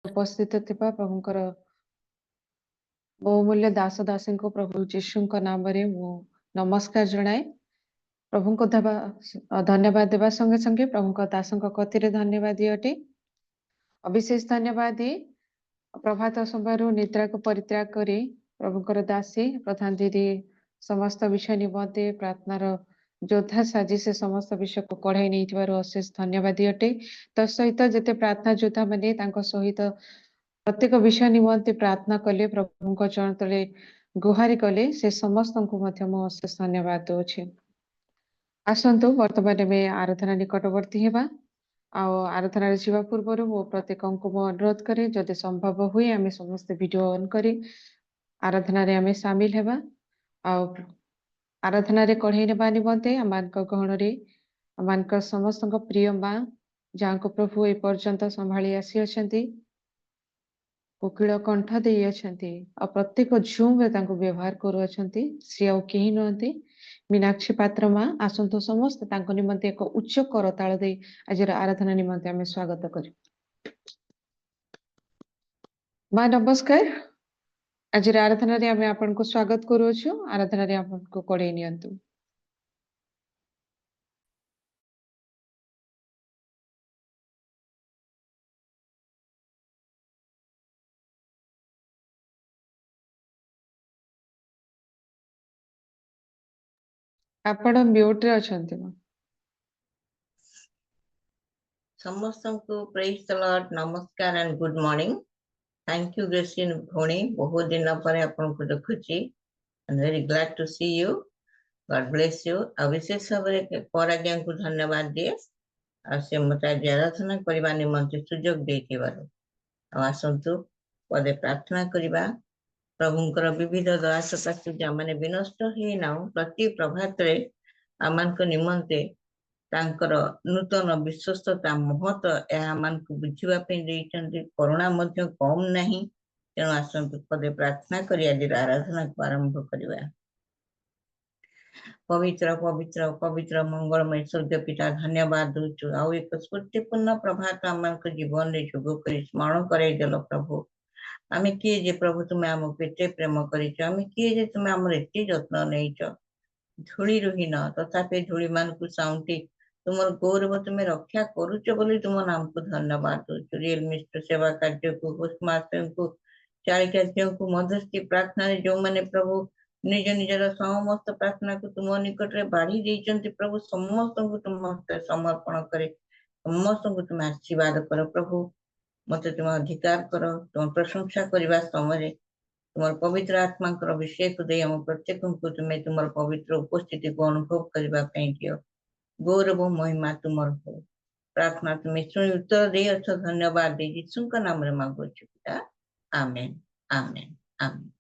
उपस्थित थिबा प्रभुंकर बहुमूल्य दास दासी को प्रभु जीशु नाम रे मु नमस्कार जनाए। प्रभु को धन्यवाद देवा संगे संगे प्रभु दास कथि धन्यवाद अटे। अविशेष धन्यवाद प्रभात समय निद्रा को परित्याग करी प्रभुकर दासी प्रधान दीदी समस्त विषय निमंते प्रार्थनार योद्धा साजी से समस्त विषय को कढ़ाई नहीं अशेष धन्यवाद अटे। तसहित जिते प्रार्थना योद्धा माने सहित प्रत्येक विषय निमंते प्रार्थना कले प्रभु चरण तले गुहारी कले से समस्त को अशेष धन्यवाद दूचे। आसतु वर्तमान में आराधना निकटवर्ती हेबा। आराधना जावा पूर्व मो प्रत्येक को अनुरोध करे जदि संभव हुए आम समस्त वीडियो ऑन करी आराधना रे आम सामिल हेबा। आराधना रे कढ़ई नेबा निमंते आम गहण आम समस्त प्रिय माँ जहाँ को प्रभु ए पर्यंत संभाली आसी अछंती कोकिल कंठ दे अछंती और प्रत्येक झूम रे तांको व्यवहार करू अछंती सी आउ केही नहंती मीनाक्षी पात्र माँ आसंतु समस्त तांको निमंते एक उच्च करताल दे आज आराधना निमंते आम स्वागत करी। माँ नमस्कार। आज आराधना रे आम आपन को स्वागत करूछु। आराधना रे आपन को कढ़ई नियंतु। आपण म्यूट रे अछंती माँ। समस्त को प्रेज द लॉर्ड नमस्कार and good morning. Thank you ग्रेसिन भोनी बहुत दिन पर आपन को देखुची and very glad to see you. God bless you. विशेष भाव में पर आज्ञा को धन्यवाद दिए आ से मत आज आराधना करबा निमंते सुयोग देथिबार। आसंतु पदे प्रार्थना करबा। प्रभुंकर विविध दया सकाशे जमाने विनष्ट हे ना प्रति प्रभात रे आमान को निमंते तांकर नूतन विश्वस्तता महत मान को बुझा करुणा कम नहीं। तेणु आसतु पदे प्रार्थना करी आज आराधना को आरंभ करवा। पवित्र पवित्र पवित्र मंगलमय स्वर्ग पिता धन्यवाद दूचु आउ एक स्फूर्तिपूर्ण प्रभात आम जीवन में जोग कर स्मरण कर प्रभु आम किए जे प्रभु तुम्हें आमको एते प्रेम कर किए जे तुम्हें आम एते जत्न नहीं धूली रुहीन तथापि धूली मान को साउंटी तुम गौरव तुम्हें रक्षा करुच बोली तुम नाम को धन्यवाद दूचु। रियल मिस्टर सेवा कार्य को पोस्टमास्टर को चारिकार्यों को मध्यस्थी प्रार्थना जो मैंने प्रभु निज निजर समस्त प्रार्थना को तुम निकट में बाढ़ी देते प्रभु समस्त को तुम समर्पण करे समस्त को तुम आशीर्वाद कर प्रभु मत तुम अधिकार कर तुम प्रशंसा करने समय तुम पवित्र आत्मा अभिषेक दे आम प्रत्येक को तुम्हें तुम पवित्र उपस्थिति को अनुभव करने दियो। गौरव महिमा तुमर हो। प्रार्थना तुम्हें शुणी उत्तर दे अच्छा धन्यवाद दे यीशु का नाम रे मांगो पिता आमेन आमेन आमेन।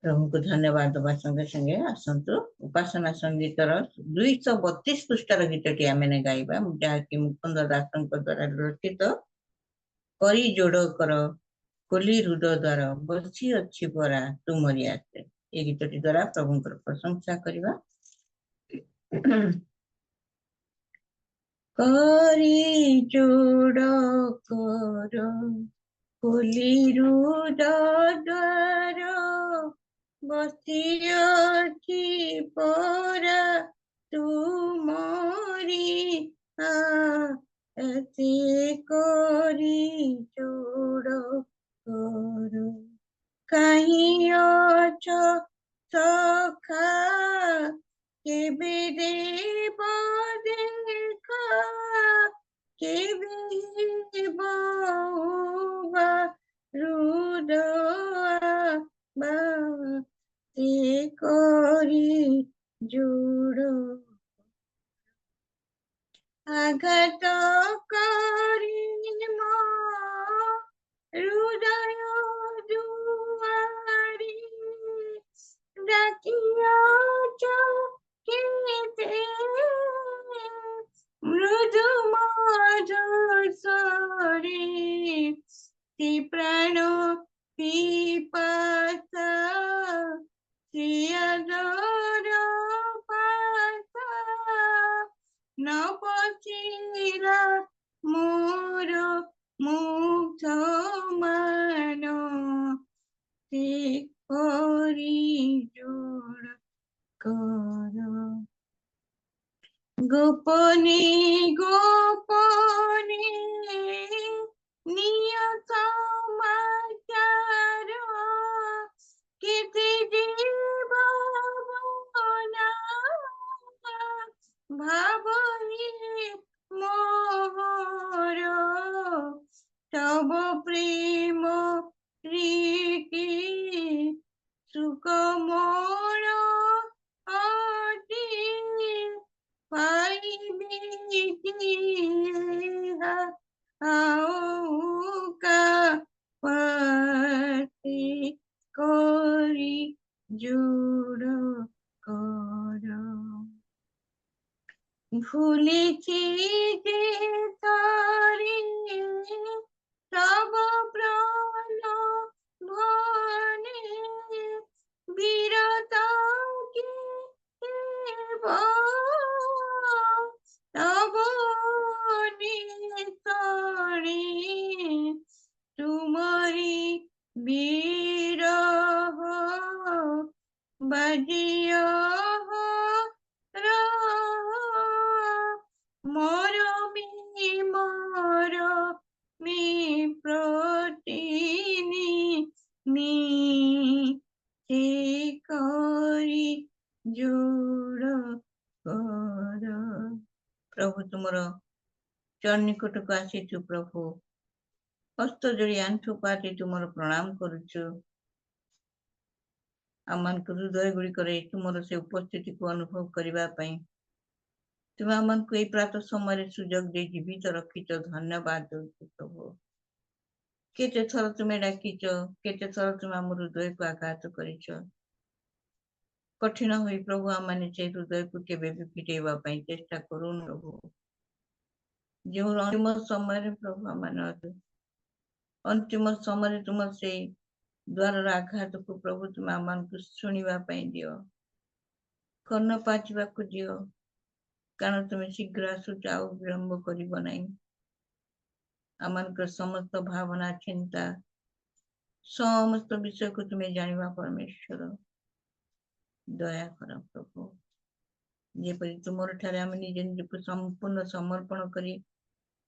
प्रभु को धन्यवाद दबा संगे संगे आसतु उपासना संगीतर 232 पृष्ठार गीतटी आम गाइबा जहाँकि मुकुंद दास द्वारा रचित करी जोड़ कर कोली रुद द्वार बसी अच्छी परा तुमरी आसे ये गीतटी द्वारा प्रभु प्रशंसा करवा। करी जोड़ कर कोली रुद द्वार बसी अच्छी परा तुमरी आसे करी जोड़ करो कहीं अच्छो सखा केबे देव देखा केबे बहुबा रुदवा से करी जोड़ो आघात करी मो हृदय दुआरी डाकियाच केते मृदु मधुर स्वरे ती प्राण पिपासा सियादर पासा न पचिला मोर মুগ্ধ মানতে পরিজোড় কর। গোপনে গোপনে নিয়ত সমাচার কেটে জীব ভাবনা ভাবহি মোহর তব প্রেম প্রীতি সুখ মোর অতি পাইবি কিহা আউকা পাতি করি জোড় কর। ভুলেছি যে তারি তব প্রলোভনে বিরত কেব তব নিস্তরে তুমরি বিরহ বাজিয়া মরমি মরমি প্রতিনি মিছে করি জোড় কর। প্রভু ତୁମର ଚରଣ ନିକଟକୁ ଆସିଛୁ ପ୍ରଭୁ, ହସ୍ତ ଯୋଡ଼ି ଆଣ୍ଠୁ ପାତି ତୁମର ପ୍ରଣାମ କରୁଛୁ। ଆମମାନଙ୍କ ହୃଦୟ ଗୁଡ଼ିକରେ ତୁମର ସେ ଉପସ୍ଥିତିକୁ ଅନୁଭବ କରିବା ପାଇଁ ତୁମେ ଆମମାନଙ୍କୁ ଏଇ ପ୍ରାତଃ ସମୟରେ ସୁଯୋଗ ଦେଇ ଜୀବିତ ରଖିଛ। ଧନ୍ୟବାଦ ଦେଉଛୁ ପ୍ରଭୁ। କେତେ ଥର ତୁମେ ଡାକିଛ, କେତେ ଥର ତୁମେ ଆମ ହୃଦୟକୁ ଆଘାତ କରିଛ। କଠିନ ହୋଇ ପ୍ରଭୁ ଆମମାନେ ସେ ହୃଦୟକୁ କେବେ ବି ଫିଟେଇବା ପାଇଁ ଚେଷ୍ଟା କରୁନୁ ପ୍ରଭୁ। ଯେଉଁ ଅନ୍ତିମ ସମୟରେ ପ୍ରଭୁ ଆମମାନେ ଅଛୁ, ଅନ୍ତିମ ସମୟରେ ତୁମର ସେଇ ଦ୍ୱାରର ଆଘାତକୁ ପ୍ରଭୁ ତୁମେ ଆମମାନଙ୍କୁ ଶୁଣିବା ପାଇଁ ଦିଅ, କର୍ଣ୍ଣ ପାଚିବାକୁ ଦିଅ, କାରଣ ତୁମେ ଶୀଘ୍ର ଆସୁଛ, ଆଉ ବିଳମ୍ବ କରିବ ନାହିଁ। ଆମମାନଙ୍କର ସମସ୍ତ ଭାବନା ଚିନ୍ତା ସମସ୍ତ ବିଷୟକୁ ତୁମେ ଜାଣିବା ପରମେଶ୍ୱର। ଦୟା କର ପ୍ରଭୁ, ଯେପରି ତୁମର ଠାରେ ଆମେ ନିଜ ନିଜକୁ ସମ୍ପୂର୍ଣ୍ଣ ସମର୍ପଣ କରି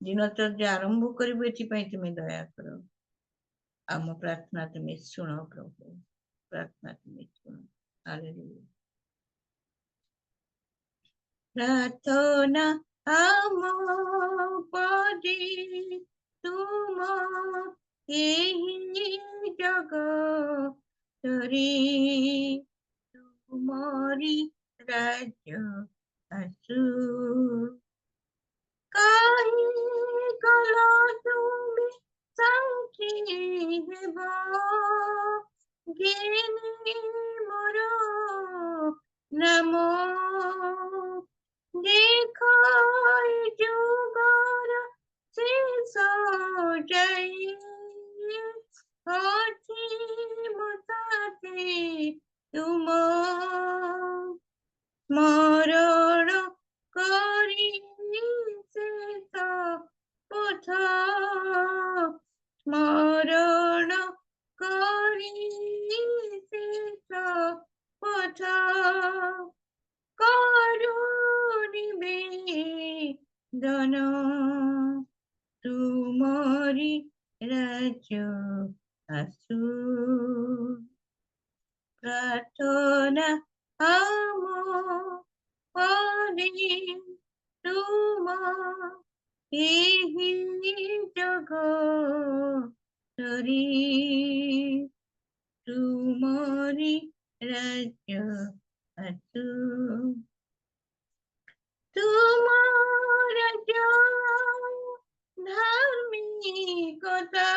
ଦିନଚର୍ଯ୍ୟା ଆରମ୍ଭ କରିବୁ, ଏଥିପାଇଁ ତୁମେ ଦୟା କର। ଆମ ପ୍ରାର୍ଥନା ତୁମେ ଶୁଣ ପ୍ରଭୁ, ପ୍ରାର୍ଥନା ତୁମେ ଶୁଣ। ହାଲେଲୁୟା। ପ୍ରାର୍ଥନା ଆମ ପରି ତୁମ ଏହି ଜଗତରେ ତୁମରି ରାଜ୍ୟ ଆସୁ। କାହିଁ କଲ ତୁମେ ସାକ୍ଷୀ ହେବ, ଘେନି ମୋର ନାମ। ଦେଖ ଏ ଯୁଗର ଶେଷ ଯାଇ ଅଛି ମୋ ସାଥୀ ତୁମ। ସ୍ମରଣ କରି ଶେଷ ପଥ, ସ୍ମରଣ କରି ଶେଷ ପଥ କରୁଣିବେ ଦନ ତୁମରି ରାଜ୍ୟ ଆସୁ। ପ୍ରାର୍ଥନା ଆମ ପରି ତୁମ ଏହି ଜଗତରେ ତୁମରି ରାଜ୍ୟ ଆସୁ। ତୁମ ରାଜ୍ୟ ଧାର୍ମିକତା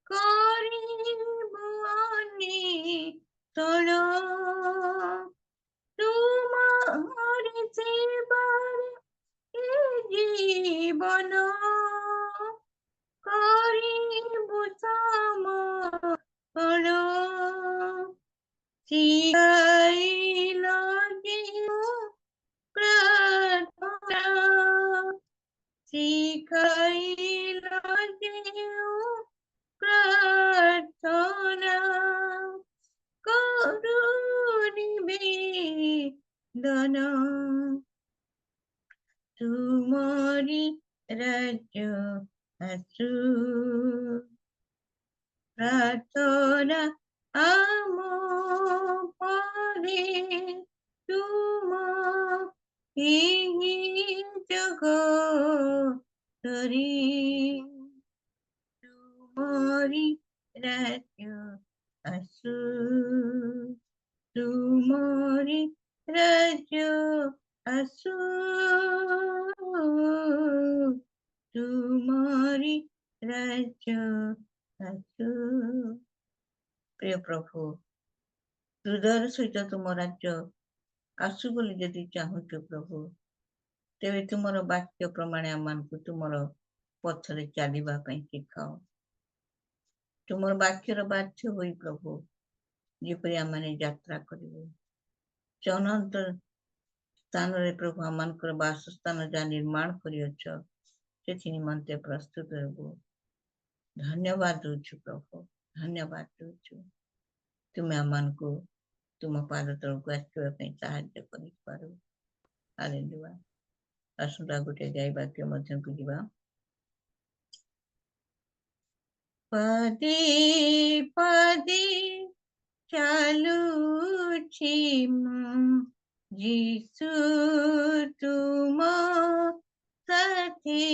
କରିବୁ ଅନିଷଣ, ତୁମରି ସେବାରେ ଏ ଜୀବନ କରିବୁ ସମର୍ପଣ। ଶିଖାଇଲ ଯେଉଁ ପ୍ରାର୍ଥନା, ଶିଖାଇଲ জীবন তুমরি রাজ্য আসু প্রার্থনা আম পরে তুম জগতরি তুমরি রাজ্য আসু তুমরি রাজ্য আসু তুমরি রাজ্য আসু। প্রিয় প্রভু, ହୃଦୟର ସହିତ ତୁମ ରାଜ୍ୟ ଆସୁ ବୋଲି ଯଦି ଚାହୁଁଛୁ ପ୍ରଭୁ, ତେବେ ତୁମର ବାକ୍ୟ ପ୍ରମାଣେ ଆମମାନଙ୍କୁ ତୁମର ପଥରେ ଚାଲିବା ପାଇଁ ଶିଖାଅ। ତୁମର ବାକ୍ୟର ବାଧ୍ୟ ହୋଇ ପ୍ରଭୁ ଯେପରି ଆମମାନେ ଯାତ୍ରା କରିବୁ, ଚନନ୍ତ ସ୍ଥାନରେ ପ୍ରଭୁ ଆମମାନଙ୍କର ବାସସ୍ଥାନ ଯାହା ନିର୍ମାଣ କରିଅଛ, ସେଥି ନିମନ୍ତେ ପ୍ରସ୍ତୁତ ହେବୁ। ଧନ୍ୟବାଦ ଦଉଛୁ ପ୍ରଭୁ, ଧନ୍ୟବାଦ ଦଉଛୁ। ତୁମେ ଆମମାନଙ୍କୁ ତୁମ ପାଦ ତଳକୁ ଆସିବା ପାଇଁ ସାହାଯ୍ୟ କରିପାରୁ। ହାଲେଲୁୟା। ଆସନ୍ତୁ ଆଉ ଗୋଟେ ଗାଈ ବାକ୍ୟ ମଧ୍ୟକୁ ଯିବା। ପଦେ ପଦେ ଚାଲୁଛି ମୁଁ ଯୀଶୁ ତୁମ ସାଥୀ,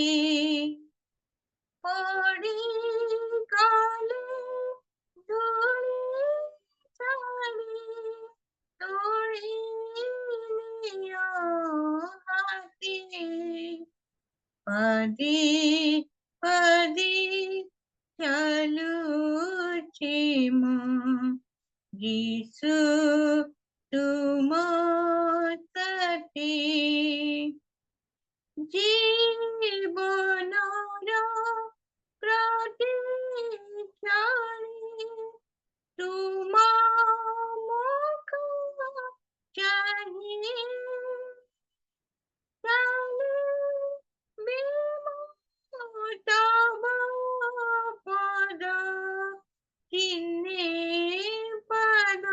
ପଡ଼ିଗଲେ ଧୂଳି ଛାଡ଼ି ତୋଳି ନିଅ ହାତୀ। ପଦେ ପଦେ ଚାଲୁଛି ମୁଁ ଯୀଶୁ ତୁମ ସାଥୀ, ଜୀବନର ପ୍ରତିକ୍ଷଣେ ତୁମ ମୁଖ ଚାହିଁ ଚାଲିବି ମୁଁ ତବ ପଦ ଚିହ୍ନେ ପାଦ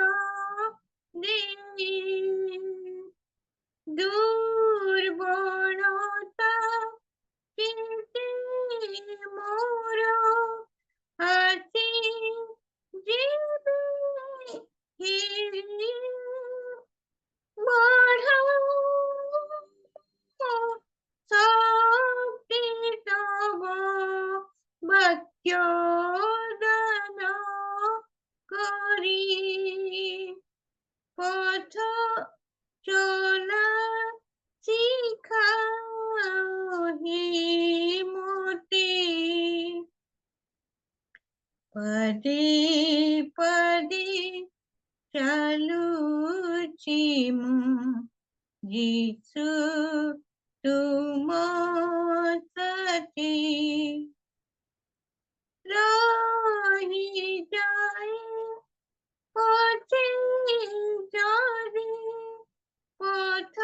ଦେଇ। ଦୁର୍ବଳତା ଚିନ୍ତେ ମୋର ଆସି ଯିବେ ହେରି, ବଢ଼ାଅ ଶକ୍ତି ତବ ବାକ୍ୟ ଦାନ କରି, ପଥ চলা শিখাও হে মতে। পদে পদে চালুছি ମୁଁ ଯୀଶୁ ତୁମ ସାଥୀ, ରହିଯାଏ ପଛେ ଯଦି পথ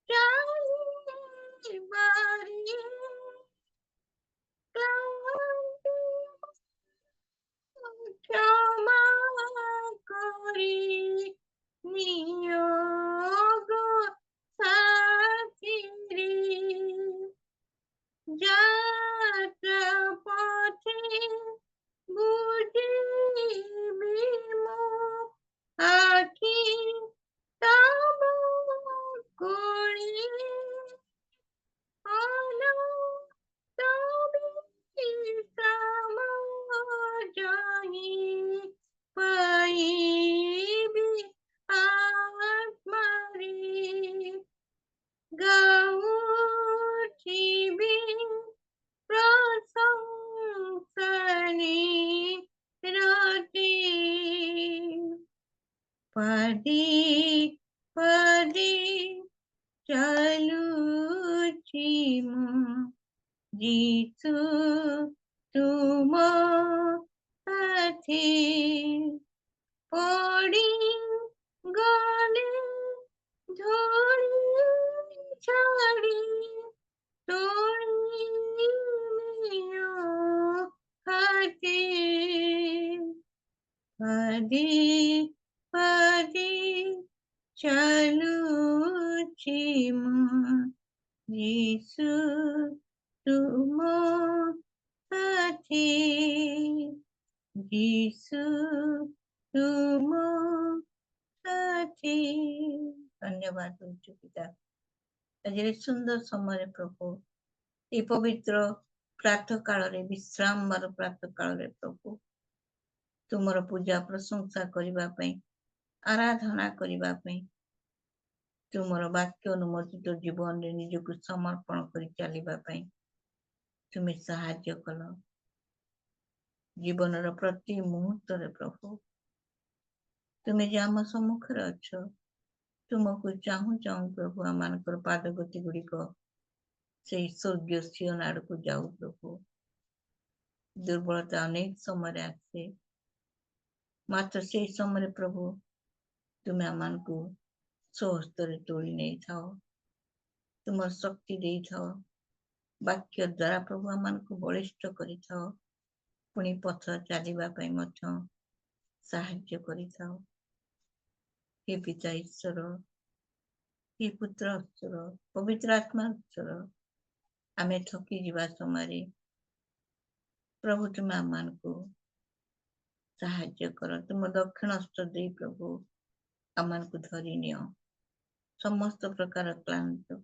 চালিবারে ক্লান্তি ক্ষমা করি নিও গো সাথীরে, যাত্রা পথে বুঝিবি মো আখি তব কোলে, আলো তবে শ্যাম জানি পাইবি আত্মারে, গাউছিবি প্রশংসানি রতি। পদে পদে চালুছি ମୁଁ ଯୀଶୁ ତୁମ ସାଥୀ, ପଡ଼ିଗଲେ ଧୂଳି ଛାଡ଼ି ତୋଳି ନିଅ ହାତୀ। ପଦେ ପଦେ ଚାଲୁ ଅଛି ମୁଁ ଯୀଶୁ ତୁମ ସାଥୀ ଯୀଶୁ ତୁମ ସାଥୀ। ଧନ୍ୟବାଦ ଦଉଛୁ ପିତା ଆଜି ସୁନ୍ଦର ସମୟରେ ପ୍ରଭୁ ଏ ପବିତ୍ର ପ୍ରାତଃ କାଳରେ ବିଶ୍ରାମର ପ୍ରାତଃ କାଳରେ ପ୍ରଭୁ ତୁମର ପୂଜା ପ୍ରଶଂସା କରିବା ପାଇଁ ଆରାଧନା କରିବା ପାଇଁ ତୁମର ବାକ୍ୟ ଅନୁମୋଦିତ ଜୀବନରେ ନିଜକୁ ସମର୍ପଣ କରି ଚାଲିବା ପାଇଁ ତୁମେ ସାହାଯ୍ୟ କଲ ଜୀବନର ପ୍ରତି ମୁହୂର୍ତ୍ତରେ ପ୍ରଭୁ ତୁମେ ଯେ ଆମ ସମ୍ମୁଖରେ ଅଛ ତୁମକୁ ଚାହୁଁ ଚାହୁଁ ପ୍ରଭୁ ଆମମାନଙ୍କର ପାଦଗତି ଗୁଡ଼ିକ ସେଇ ସ୍ୱର୍ଗୀୟ ସିଓନ ଆଡ଼କୁ ଯାଉ ପ୍ରଭୁ ଦୁର୍ବଳତା ଅନେକ ସମୟରେ ଆସେ ମାତ୍ର ସେଇ ସମୟରେ ପ୍ରଭୁ ତୁମେ ଆମମାନଙ୍କୁ ସ୍ୱହସ୍ତରେ ତୋଳି ନେଇଥାଅ ତୁମର ଶକ୍ତି ଦେଇଥାଅ ବାକ୍ୟ ଦ୍ୱାରା ପ୍ରଭୁ ଆମମାନଙ୍କୁ ବଳିଷ୍ଠ କରିଥାଅ ପୁଣି ପଥ ଚାଲିବା ପାଇଁ ମଧ୍ୟ ସାହାଯ୍ୟ କରିଥାଅ ହେ ପିତା ଈଶ୍ୱର ହେ ପୁତ୍ର ଈଶ୍ୱର ପବିତ୍ର ଆତ୍ମା ଈଶ୍ୱର ଆମେ ଥକି ଯିବା ସମୟରେ ପ୍ରଭୁ ତୁମେ ଆମମାନଙ୍କୁ ସାହାଯ୍ୟ କର ତୁମ ଦକ୍ଷିଣ ହସ୍ତ ଦେଇ ପ୍ରଭୁ ଆମମାନଙ୍କୁ ଧରି ନିଅ ସମସ୍ତ ପ୍ରକାର କ୍ଳାନ୍ତ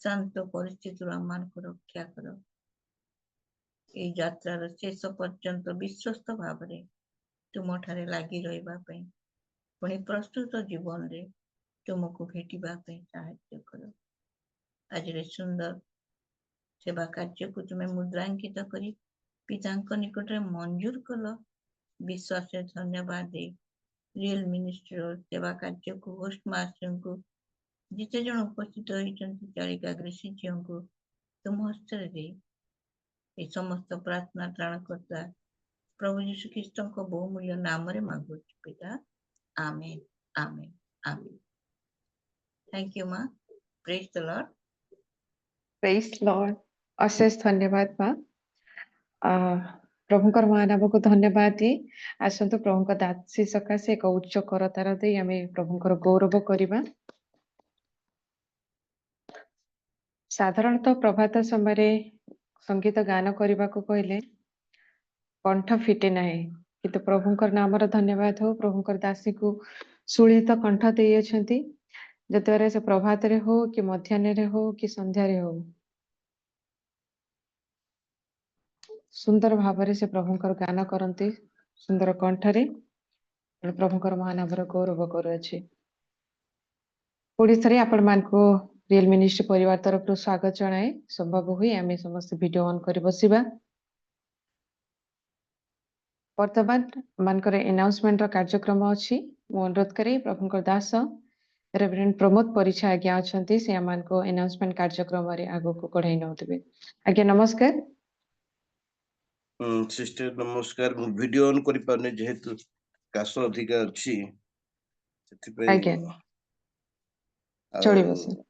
ଶାନ୍ତ ପରିସ୍ଥିତିରୁ ଆମମାନଙ୍କୁ ରକ୍ଷା କର এই ଯାତ୍ରାର ଶେଷ ପର୍ଯ୍ୟନ୍ତ ବିଶ୍ୱସ୍ତ ଭାବରେ ତୁମଠାରେ ଲାଗି ରହିବା ପାଇଁ ପୁଣି ପ୍ରସ୍ତୁତ ଜୀବନରେ ତୁମକୁ ଭେଟିବା ପାଇଁ ସାହାଯ୍ୟ କର ଆଜିର ସୁନ୍ଦର ସେବା କାର୍ଯ୍ୟକୁ ତୁମେ ମୁଦ୍ରାଙ୍କିତ କରି ପିତାଙ୍କ ନିକଟରେ ମଞ୍ଜୁର କଲ ବିଶ୍ୱାସରେ ଧନ୍ୟବାଦ ଦେଇ ରିଏଲ ମିନିଷ୍ଟ୍ରିର ସେବା କାର୍ଯ୍ୟକୁ ହୋଷ୍ଟ ମାଷ୍ଟରଙ୍କୁ ଯେତେ ଜଣ ଉପସ୍ଥିତ ହୋଇଛନ୍ତି ଚାଳିକା ଗ୍ରେସି ଝିଅଙ୍କୁ ତୁମ ହସ୍ତରେ ଦେଇ ଏ ସମସ୍ତ ପ୍ରାର୍ଥନା ତ୍ରାଣକର୍ତ୍ତା ପ୍ରଭୁ ଯୀଶୁ ଖ୍ରୀଷ୍ଟଙ୍କ ବହୁମୂଲ୍ୟ ନାମରେ ମାଗୁଛୁ ପିତା ଆମେନ୍ ଆମେନ୍ ଆମେନ୍ ଥ୍ୟାଙ୍କ ୟୁ ମା ପ୍ରେଜ୍ ଦ ଲର୍ଡ ପ୍ରେଜ୍ ଲର୍ଡ ଅଶେଷ ଧନ୍ୟବାଦ ମା ପ୍ରଭୁଙ୍କର ମହାନାମକୁ ଧନ୍ୟବାଦ ଦେଇ ଆସନ୍ତୁ ପ୍ରଭୁଙ୍କ ଦାସୀ ସକାଶେ ଏକ ଉଚ୍ଚ କରତାର ଦେଇ ଆମେ ପ୍ରଭୁଙ୍କର ଗୌରବ କରିବା ସାଧାରଣତଃ ପ୍ରଭାତ ସମୟରେ ସଙ୍ଗୀତ ଗାନ କରିବାକୁ କହିଲେ କଣ୍ଠ ଫିଟେ ନାହିଁ କିନ୍ତୁ ପ୍ରଭୁଙ୍କର ନାମର ଧନ୍ୟବାଦ ହଉ ପ୍ରଭୁଙ୍କର ଦାସୀକୁ ସୁଳିତ କଣ୍ଠ ଦେଇଅଛନ୍ତି ଯେତେବେଳେ ସେ ପ୍ରଭାତରେ ହଉ କି ମଧ୍ୟାହ୍ନରେ ହଉ କି ସନ୍ଧ୍ୟାରେ ହଉ ସୁନ୍ଦର ଭାବରେ ସେ ପ୍ରଭୁଙ୍କର ଗାନ କରନ୍ତି ସୁନ୍ଦର କଣ୍ଠରେ ପ୍ରଭୁଙ୍କର ମହାନାମର ଗୌରବ କରୁଅଛି ପୁଣି ଥରେ ଆପଣମାନଙ୍କୁ ରିଏଲ ମିନିଷ୍ଟ୍ରି ପରିବାର ତରଫରୁ ସ୍ୱାଗତ ଜଣାଏ ସମ୍ଭବ ହୁଏ ଆମେ ସମସ୍ତେ ଭିଡିଓ ଅନ୍ କରି ବସିବା ବର୍ତ୍ତମାନ ମାନଙ୍କର ଆନାଉନ୍ସମେଣ୍ଟର କାର୍ଯ୍ୟକ୍ରମ ଅଛି ମୁଁ ଅନୁରୋଧ କରେ ପ୍ରଭୁଙ୍କର ଦାସ ରେଭରେଣ୍ଡ ପ୍ରମୋଦ ପରିଛା ଆଜ୍ଞା ଅଛନ୍ତି ସେ ଆମମାନଙ୍କୁ ଆନାଉନ୍ସମେଣ୍ଟ କାର୍ଯ୍ୟକ୍ରମରେ ଆଗକୁ କଢାଇ ନେଉଥିବେ ଆଜ୍ଞା ନମସ୍କାର ସିଷ୍ଟର ନମସ୍କାର ମୁଁ ଭିଡିଓ ଅନ୍ କରିପାରୁନି ଯେହେତୁ କାଶ ଅଧିକା ଅଛି ସେଥିପାଇଁ ଆଜ୍ଞା ଆଉ ଚଳିବ ସାର୍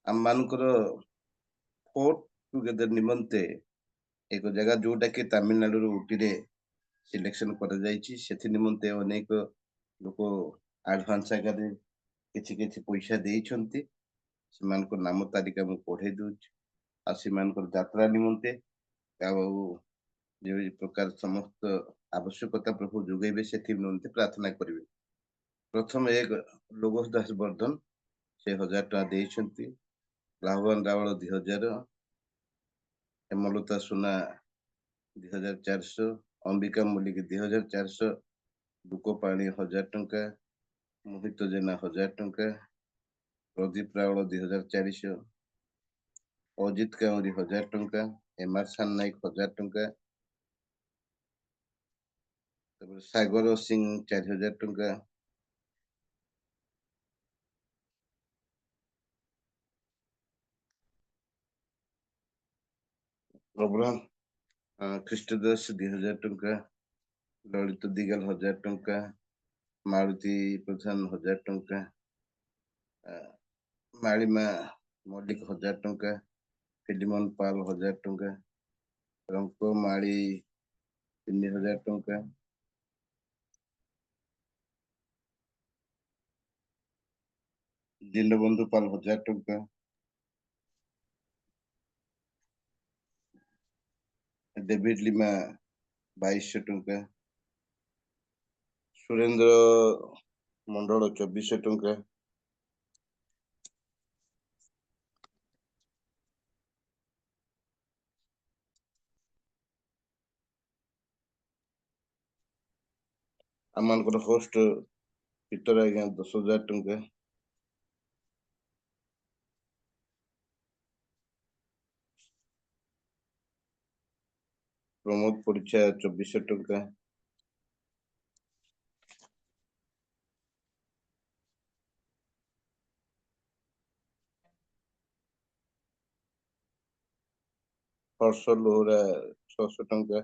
ଆମମାନଙ୍କର ଫୋର୍ଥ ଟୁଗେଦର ନିମନ୍ତେ ଏକ ଜାଗା ଯୋଉଟା କି ତାମିଲନାଡୁର ଉଟିରେ ସିଲେକ୍ସନ କରାଯାଇଛି ସେଥି ନିମନ୍ତେ ଅନେକ ଲୋକ ଆଡଭାନ୍ସ ଆକାରରେ କିଛି କିଛି ପଇସା ଦେଇଛନ୍ତି ସେମାନଙ୍କ ନାମ ତାଲିକା ମୁଁ ପଢେଇ ଦଉଛି ଆଉ ସେମାନଙ୍କର ଯାତ୍ରା ନିମନ୍ତେ ଆଉ ଯେଉଁ ପ୍ରକାର ସମସ୍ତ ଆବଶ୍ୟକତା ପ୍ରଭୁ ଯୋଗାଇବେ ସେଥି ନିମନ୍ତେ ପ୍ରାର୍ଥନା କରିବେ ପ୍ରଥମେ ଏକ ଲୋଗୋସ ଦାସ ବର୍ଦ୍ଧନ ସେ 1000 ଟଙ୍କା ଦେଇଛନ୍ତି ରାହୁଲ ରାବଳ 2000 ହେମଲତା ସୁନା 2400 ଅମ୍ବିକା ମଲ୍ଲିକ 2400 ଦୁଃଖ ପାଣି 1000 ଟଙ୍କା ମୋହିତ ଜେନା 1000 ଟଙ୍କା ପ୍ରଦୀପ ରାଉଳ 2400 ଅଜିତ କାଉଁରୀ 1000 ଟଙ୍କା ଏମାରସାନ ନାୟକ 1000 ଟଙ୍କା ତାପରେ ସାଗର ସିଂ 4000 ଟଙ୍କା ଅବ୍ରାହମ ଖ୍ରୀଷ୍ଟ ଦାସ 2000 ଟଙ୍କା ଲଳିତ ଦିଗାଲ 1000 ଟଙ୍କା ମାଳତୀ ପ୍ରଧାନ 1000 ଟଙ୍କା ମାଳିମା ମଲ୍ଲିକ 1000 ଟଙ୍କା ଫିଲିମନ ପାଲ 1000 ଟଙ୍କା ରଙ୍କ ମାଳି 3000 ଟଙ୍କା दीनबंधु पाल 1000 टंका, डेविड लिमा 2200 टंका, सुरेंद्र मंडल 2400 टंका, आम होस्ट पीटर आज्ञा 10,000 टंका, प्रमोद परीक्षा 2400 टंका, हर्ष लोहरा 600 टंका,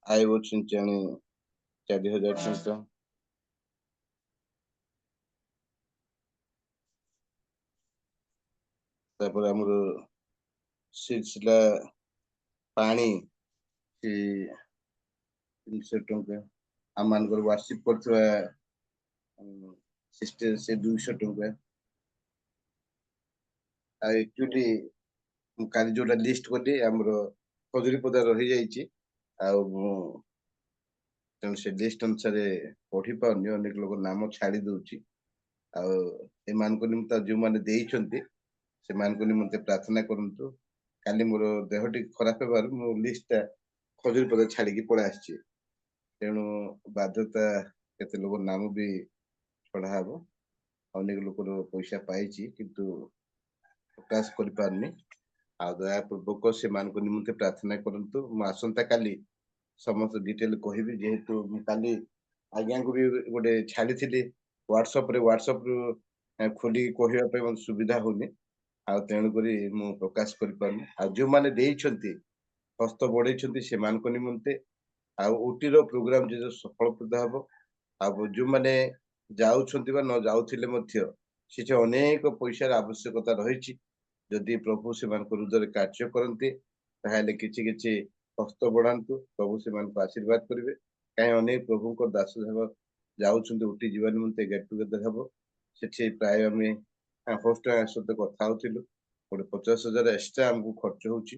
आईबो चिंचाणी 4000 टंका, तापर हमर सिलसिला पानी 300 टंका, आम वार्षिक करथवा सिस्टर से 200 टंका। एक्चुअली काली जोटा लिस्ट करी हमर खजुरी पदा रही जाइछि तेणु से लिस्ट अनुसार पढ़ी पारनी अनेक लोग नाम छाड़ी दूची एमान निमित्त जो मैंने देइछन्ति से मान निमित्त प्रार्थना करंतु। काली मोर देहटी खराब हेबार मो लिस्ट खजुरी पदा छाड़ी की पळा आछि तेणु बाध्यता केते लोग नाम भी छड़ा हबो अनेक लोकर पैसा पाइछि किंतु प्रकाश कर पारनी दयापूर्वक से निमित्त प्रार्थना करंतु। मु आसंता काली समस्त डिटेल कहबी जेहेतु काली आज्ञा को भी गोटे छाड़ी थी व्हाट्सएप रु खोली कहवा पे मत सुविधा होनी तेणुक मु प्रकाश कर पारनी जो माने देइछन्ति हस्त बढ़े से निमंते ओटीर प्रोग्राम जो सफलप्रद हम जो मैंने जाउछन्ति बा न जाउथिले मध्य से अनेक पैसार आवश्यकता रही जदि प्रभु से हृदय कार्य करते ताहले किछि किछि हस्त बढ़ातु प्रभु से आशीर्वाद करेंगे कहीं अनेक प्रभु को दास जाऊँ उठी जीवा निमंते गेट टुगेदर हम से प्राय आम होस्ट सहित कथा गोटे 50,000 एक्सट्रा आमको खर्च होती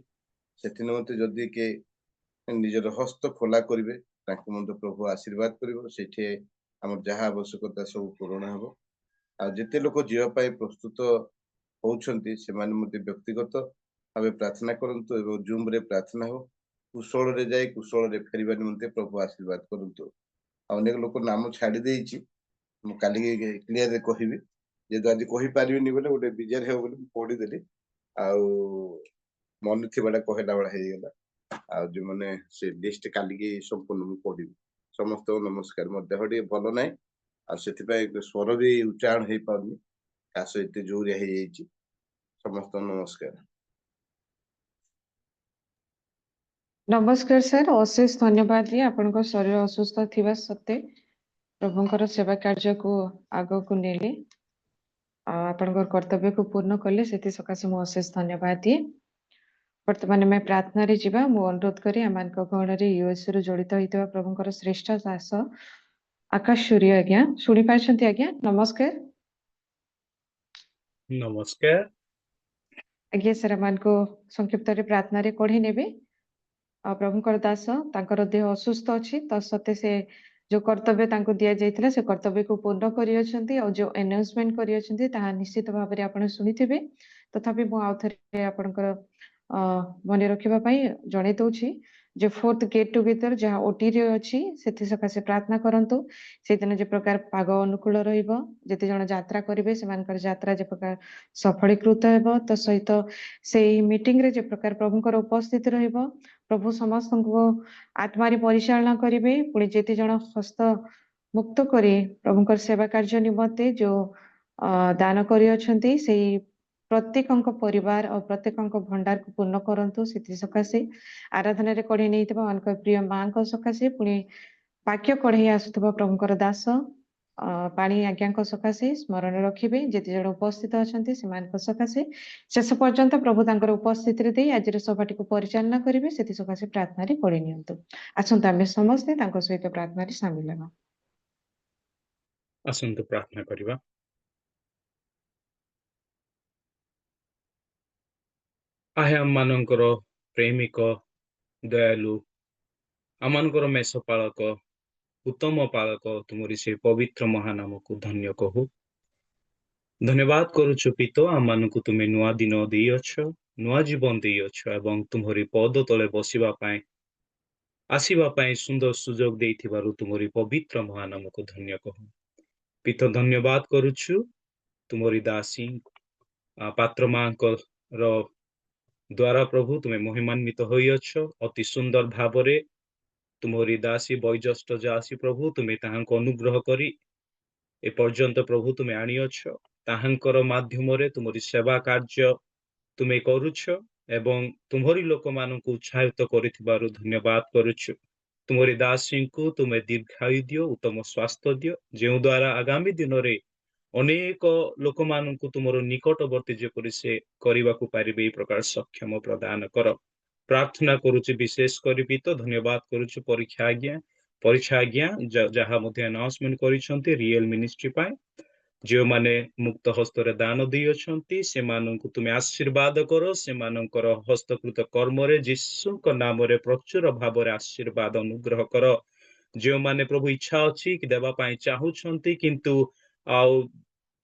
निमंते जदि के निजर हस्त खोला करेंगे प्रभु आशीर्वाद कर आम जहाँ आवश्यकता सब पूरण हम आते लोक जीवाई प्रस्तुत होती से व्यक्तिगत भाव प्रार्थना करंतु एवं जूम रे प्रार्थना हो कुशल रे जाए कुशल रे फेरिबा निमंते प्रभु आशीर्वाद करंतु। अनेक लोक नाम छाड़ी देइछि मु काली क्लियर रे कहिबी जे आज कहि पारिबिनी बोले गोटे बिजार हे बोले पढी देली मन थिबाडा कहला बडा हे गेला जो माने से लिस्ट काली की संपूर्ण मु पढी समस्त नमस्कार मो देह टी भलो नै सेति पय स्वर भी उच्चारण हे पाउनी कास एते जोरिया हे जाइछि समस्त नमस्कार। नमस्कार सर अशेष धन्यवाद दिए आपन शरीर असुस्थ थिबा सत्ते प्रभुंकर सेवा कार्य को आगो को नेले आपन कर्तव्य को पूर्ण कले सेति सकासे मु अशेष धन्यवाद दिए। वर्तमान में प्रार्थना रे जीवा मु अनुरोध करी आमान गण रे यूएस रु जड़ित होइतबा प्रभुंकर श्रेष्ठ दास आकाश सूर्य आज्ञा सुनि पाछन्ती आज्ञा नमस्कार। नमस्कार आज्ञा सर आमान को संक्षिप्त रे प्रार्थना रे पढ़ी नेबे प्रभुंकर दास तांकर देह असुस्थ अछि तत्सत्ते से जो कर्तव्य तांको दिया जाइथिला से कर्तव्य को पूर्ण करि अछंती और जो अनाउंसमेंट करि अछंती ताहा निश्चित भाव रे आपण सुनिथिबे तथापि मु आउथरे आपणकर मने रखिबा पई जणे दउछि जे फोर्थ गेट टुगेदर जहा ओटी रे अछि सेति सकासे प्रार्थना करंतु से दिन जे प्रकार पाग अनुकूल रहिबो जति जण यात्रा करिवे से मानकर यात्रा जे प्रकार सफलीकृत हेबो त सहित सेही मीटिंग रे जे प्रकार प्रभुंकर उपस्थित रहिबो प्रभु समस्त को आत्मारी परिचालना करेंगे पुणी जेते जन हस्त मुक्त करे प्रभुंकर सेवा कार्य निमंते जो दान करी से प्रत्येक परिवार और प्रत्येक भंडार को पूर्ण करंतु से सकाशे आराधना रे कढ़े नहीं प्रिय माँ को सकाशे पुणी वाक्य कढ़े आसुवा प्रभुंकर दास पानी आज्ञा सकाशे स्मरण रखिबे जेते जण उपस्थित अछंती सेमान सकाशे शेष पर्यंत प्रभु तांकर उपस्थिति रे आज सभाटी को परिचालना करेंगे से सकाशे प्रार्थना रे पढ़ी नियंतु आसंतु आमे समस्ते तांको सहित प्रार्थना रे शामिल हेबा। आसंतु प्रार्थना करिबा। आहे आमମାନଙ୍କର ପ୍ରେମିକ ଦୟାଳୁ ଆମମାନଙ୍କର ମେଷପାଳକ ଉତ୍ତମ ପାଳକ ତୁମରି ସେ ପବିତ୍ର ମହାନାମକୁ ଧନ୍ୟ କହୁ। ଧନ୍ୟବାଦ କରୁଛୁ ପିତ ଆମମାନଙ୍କୁ ତୁମେ ନୂଆ ଦିନ ଦେଇଅଛ, ନୂଆ ଜୀବନ ଦେଇଅଛ ଏବଂ ତୁମରି ପଦ ତଳେ ବସିବା ପାଇଁ ଆସିବା ପାଇଁ ସୁନ୍ଦର ସୁଯୋଗ ଦେଇଥିବାରୁ ତୁମରି ପବିତ୍ର ମହାନାମକୁ ଧନ୍ୟ କହୁ। ପିତ ଧନ୍ୟବାଦ କରୁଛୁ ତୁମରି ଦାସୀ ପାତ୍ର ମାଙ୍କର ଦ୍ୱାରା ପ୍ରଭୁ ତୁମେ ମହିମାନ୍ୱିତ ହୋଇଅଛ। ଅତି ସୁନ୍ଦର ଭାବରେ ତୁମରି ଦାସୀ ବୈଜଷ୍ଟ ଦାସୀ ପ୍ରଭୁ ତୁମେ ତାହାଙ୍କୁ ଅନୁଗ୍ରହ କରି ଏପର୍ଯ୍ୟନ୍ତ ପ୍ରଭୁ ତୁମେ ଆଣିଅଛ। ତାହାଙ୍କର ମାଧ୍ୟମରେ ତୁମରି ସେବା କାର୍ଯ୍ୟ ତୁମେ କରୁଛ ଏବଂ ତୁମରି ଲୋକମାନଙ୍କୁ ଉତ୍ସାହିତ କରିଥିବାରୁ ଧନ୍ୟବାଦ କରୁଛୁ। ତୁମରି ଦାସୀଙ୍କୁ ତୁମେ ଦୀର୍ଘାୟୁ ଦିଅ, ଉତ୍ତମ ସ୍ୱାସ୍ଥ୍ୟ ଦିଅ, ଯେଉଁ ଦ୍ୱାରା ଆଗାମୀ ଦିନରେ ଅନେକ ଲୋକମାନଙ୍କୁ ତୁମର ନିକଟବର୍ତ୍ତୀ ଯେପରି ସେ କରିବାକୁ ପାରିବେ ଏହି ପ୍ରକାର ସକ୍ଷମ ପ୍ରଦାନ କର। ପ୍ରାର୍ଥନା କରୁଛି ବିଶେଷ କରିବି ତ ଧନ୍ୟବାଦ କରୁଛୁ ପରୀକ୍ଷା ଆଜ୍ଞା ଯାହା ମଧ୍ୟ ଆନାଉନ୍ସମେଣ୍ଟ କରିଛନ୍ତି ରିଏଲ ମିନିଷ୍ଟ୍ରି ପାଇଁ ଯେଉଁମାନେ ମୁକ୍ତ ହସ୍ତରେ ଦାନ ଦେଇଅଛନ୍ତି ସେମାନଙ୍କୁ ତୁମେ ଆଶୀର୍ବାଦ କର। ସେମାନଙ୍କର ହସ୍ତକୃତ କର୍ମରେ ଯୀଶୁଙ୍କ ନାମରେ ପ୍ରଚୁର ଭାବରେ ଆଶୀର୍ବାଦ ଅନୁଗ୍ରହ କର। ଯେଉଁମାନେ ପ୍ରଭୁ ଇଚ୍ଛା ଅଛି କି ଦେବା ପାଇଁ ଚାହୁଁଛନ୍ତି କିନ୍ତୁ ଆଉ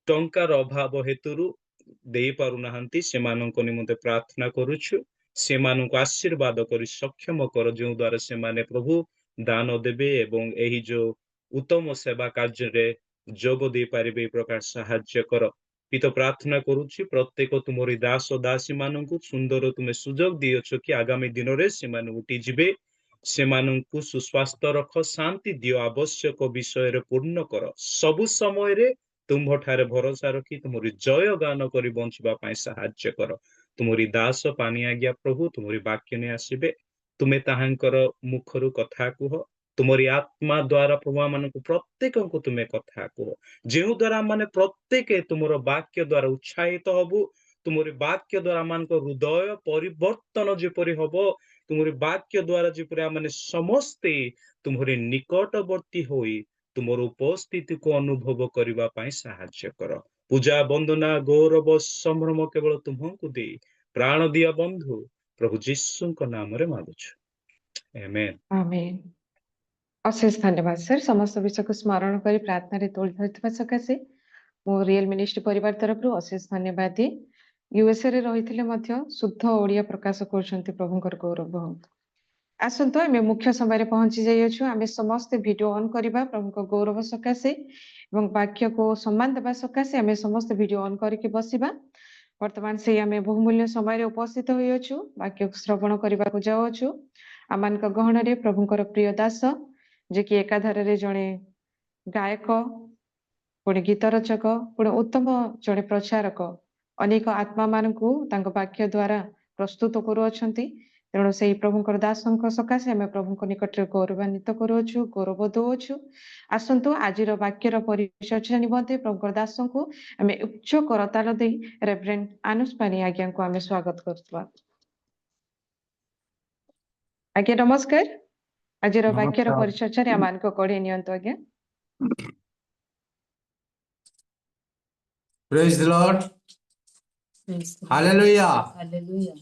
ଟଙ୍କାର ଅଭାବ ହେତୁରୁ ଦେଇପାରୁନାହାନ୍ତି ସେମାନଙ୍କ ନିମନ୍ତେ ପ୍ରାର୍ଥନା କରୁଛୁ। ସେମାନଙ୍କୁ ଆଶୀର୍ବାଦ କରି ସକ୍ଷମ କର ଯେଉଁ ଦ୍ୱାରା ସେମାନେ ପ୍ରଭୁ ଦାନ ଦେବେ ଏବଂ ଏହି ଯୋଉ ଉତ୍ତମ ସେବା କାର୍ଯ୍ୟରେ ଯୋଗ ଦେଇପାରିବେ ଏହି ପ୍ରକାର ସାହାଯ୍ୟ କର। ପିତ ପ୍ରାର୍ଥନା କରୁଛି ପ୍ରତ୍ୟେକ ତୁମରି ଦାସ ଦାସୀ ମାନଙ୍କୁ ସୁନ୍ଦର ତୁମେ ସୁଯୋଗ ଦେଇଅଛ କି ଆଗାମୀ ଦିନରେ ସେମାନେ ଉଠିଯିବେ। ସେମାନଙ୍କୁ ସୁସ୍ୱାସ୍ଥ୍ୟ ରଖ, ଶାନ୍ତି ଦିଅ, ଆବଶ୍ୟକ ବିଷୟରେ ପୂର୍ଣ୍ଣ କର। ସବୁ ସମୟରେ ତୁମ୍ଭଠାରେ ଭରସା ରଖି ତୁମରି ଜୟ ଗାନ କରି ବଞ୍ଚିବା ପାଇଁ ସାହାଯ୍ୟ କର। ତୁମରି ଦାସ ପାନି ଆଜ୍ଞା ପ୍ରଭୁ ତୁମରି ବାକ୍ୟ ନେଇ ଆସିବେ। ତୁମେ ତାହାଙ୍କର ମୁଖରୁ କଥା କୁହ। ତୁମରି ଆତ୍ମା ଦ୍ୱାରା ପ୍ରଭୁ ମାନଙ୍କୁ ପ୍ରତ୍ୟେକଙ୍କୁ ତୁମେ କଥା କୁହ ଯେଉଁ ଦ୍ୱାରା ମାନେ ପ୍ରତ୍ୟେକ ତୁମର ବାକ୍ୟ ଦ୍ୱାରା ଉତ୍ସାହିତ ହବୁ। ତୁମରି ବାକ୍ୟ ଦ୍ୱାରା ଆମମାନଙ୍କ ହୃଦୟ ପରିବର୍ତ୍ତନ ଯେପରି ହବ, ତୁମରି ବାକ୍ୟ ଦ୍ୱାରା ଯେପରି ଆମେ ସମସ୍ତେ ତୁମରି ନିକଟବର୍ତ୍ତୀ ହୋଇ ତୁମର ଉପସ୍ଥିତିକୁ ଅନୁଭବ କରିବା ପାଇଁ ସାହାଯ୍ୟ କର। ପୂଜା ବନ୍ଦନା ଗୌରବ ସମ୍ଭ୍ରମ କେବଳ ତୁମକୁ ଦେଇ ପ୍ରାଣ ଦିଆ ବନ୍ଧୁ ପ୍ରଭୁ ଯୀଶୁଙ୍କ ନାମରେ ମାଗୁଛୁ, ଆମେନ୍। ଆମେନ୍। ଅଶେଷ ଧନ୍ୟବାଦ ସାର୍ ସମସ୍ତ ବିଷୟକୁ ସ୍ମରଣ କରି ପ୍ରାର୍ଥନାରେ ତୋଳି ଧରିଥିବା ସକାଶେ ମୁଁ ରିଏଲ ମିନିଷ୍ଟ୍ରି ପରିବାର ତରଫରୁ ଅଶେଷ ଧନ୍ୟବାଦ ଦିଏ। ୟୁଏସଏ ରେ ରହିଥିଲେ ମଧ୍ୟ ଶୁଦ୍ଧ ଓଡ଼ିଆ ପ୍ରକାଶ କରୁଛନ୍ତି। ପ୍ରଭୁଙ୍କର ଗୌରବ ହଉ। ଆସନ୍ତୁ ଆମେ ମୁଖ୍ୟ ସମୟରେ ପହଞ୍ଚି ଯାଇଅଛୁ। ଆମେ ସମସ୍ତେ ଭିଡିଓ ଅନ୍ କରିବା ପ୍ରଭୁଙ୍କ ଗୌରବ ସକାଶେ ଏବଂ ବାକ୍ୟକୁ ସମ୍ମାନ ଦେବା ସକାଶେ ଆମେ ସମସ୍ତେ ଭିଡିଓ ଅନ୍ କରିକି ବସିବା। ବର୍ତ୍ତମାନ ସେଇ ଆମେ ବହୁମୂଲ୍ୟ ସମୟରେ ଉପସ୍ଥିତ ହୋଇଅଛୁ, ବାକ୍ୟକୁ ଶ୍ରବଣ କରିବାକୁ ଯାଉଅଛୁ। ଆମମାନଙ୍କ ଗହଣରେ ପ୍ରଭୁଙ୍କର ପ୍ରିୟ ଦାସ ଯେ କି ଏକାଧାରରେ ଜଣେ ଗାୟକ, ପୁଣି ଗୀତ ରଚକ, ପୁଣି ଉତ୍ତମ ଜଣେ ପ୍ରଚାରକ, ଅନେକ ଆତ୍ମାମାନଙ୍କୁ ତାଙ୍କ ବାକ୍ୟ ଦ୍ୱାରା ପ୍ରସ୍ତୁତ କରୁଅଛନ୍ତି। ତେଣୁ ସେଇ ପ୍ରଭୁଙ୍କର ଦାସଙ୍କ ସକାଶେ ଆମେ ପ୍ରଭୁଙ୍କ ନିକଟରେ ଗୌରବାନ୍ୱିତ କରୁଅଛୁ, ଗୌରବ ଦେଉଅଛୁ। ଆସନ୍ତୁ ଆଜିର ବାକ୍ୟର ପରିଚର୍ଚ୍ଚା ନିମନ୍ତେ ପ୍ରଭୁଙ୍କର ଦାସଙ୍କୁ ଆମେ ଉଚ୍ଚ କରତାଳ ଦେଇ ରେଭରେଣ୍ଡ ଆନୁଷ ପାନି ଆଜ୍ଞାଙ୍କୁ ଆମେ ସ୍ୱାଗତ କରୁଥିବା। ଆଜ୍ଞା ନମସ୍କାର। ଆଜିର ବାକ୍ୟର ନମସ୍କାର। ପରିଚର୍ଚ୍ଚାରେ ଆମମାନଙ୍କୁ କଢ଼େଇ ନିଅନ୍ତୁ ଆଜ୍ଞା। Praise the Lord. Hallelujah. Hallelujah.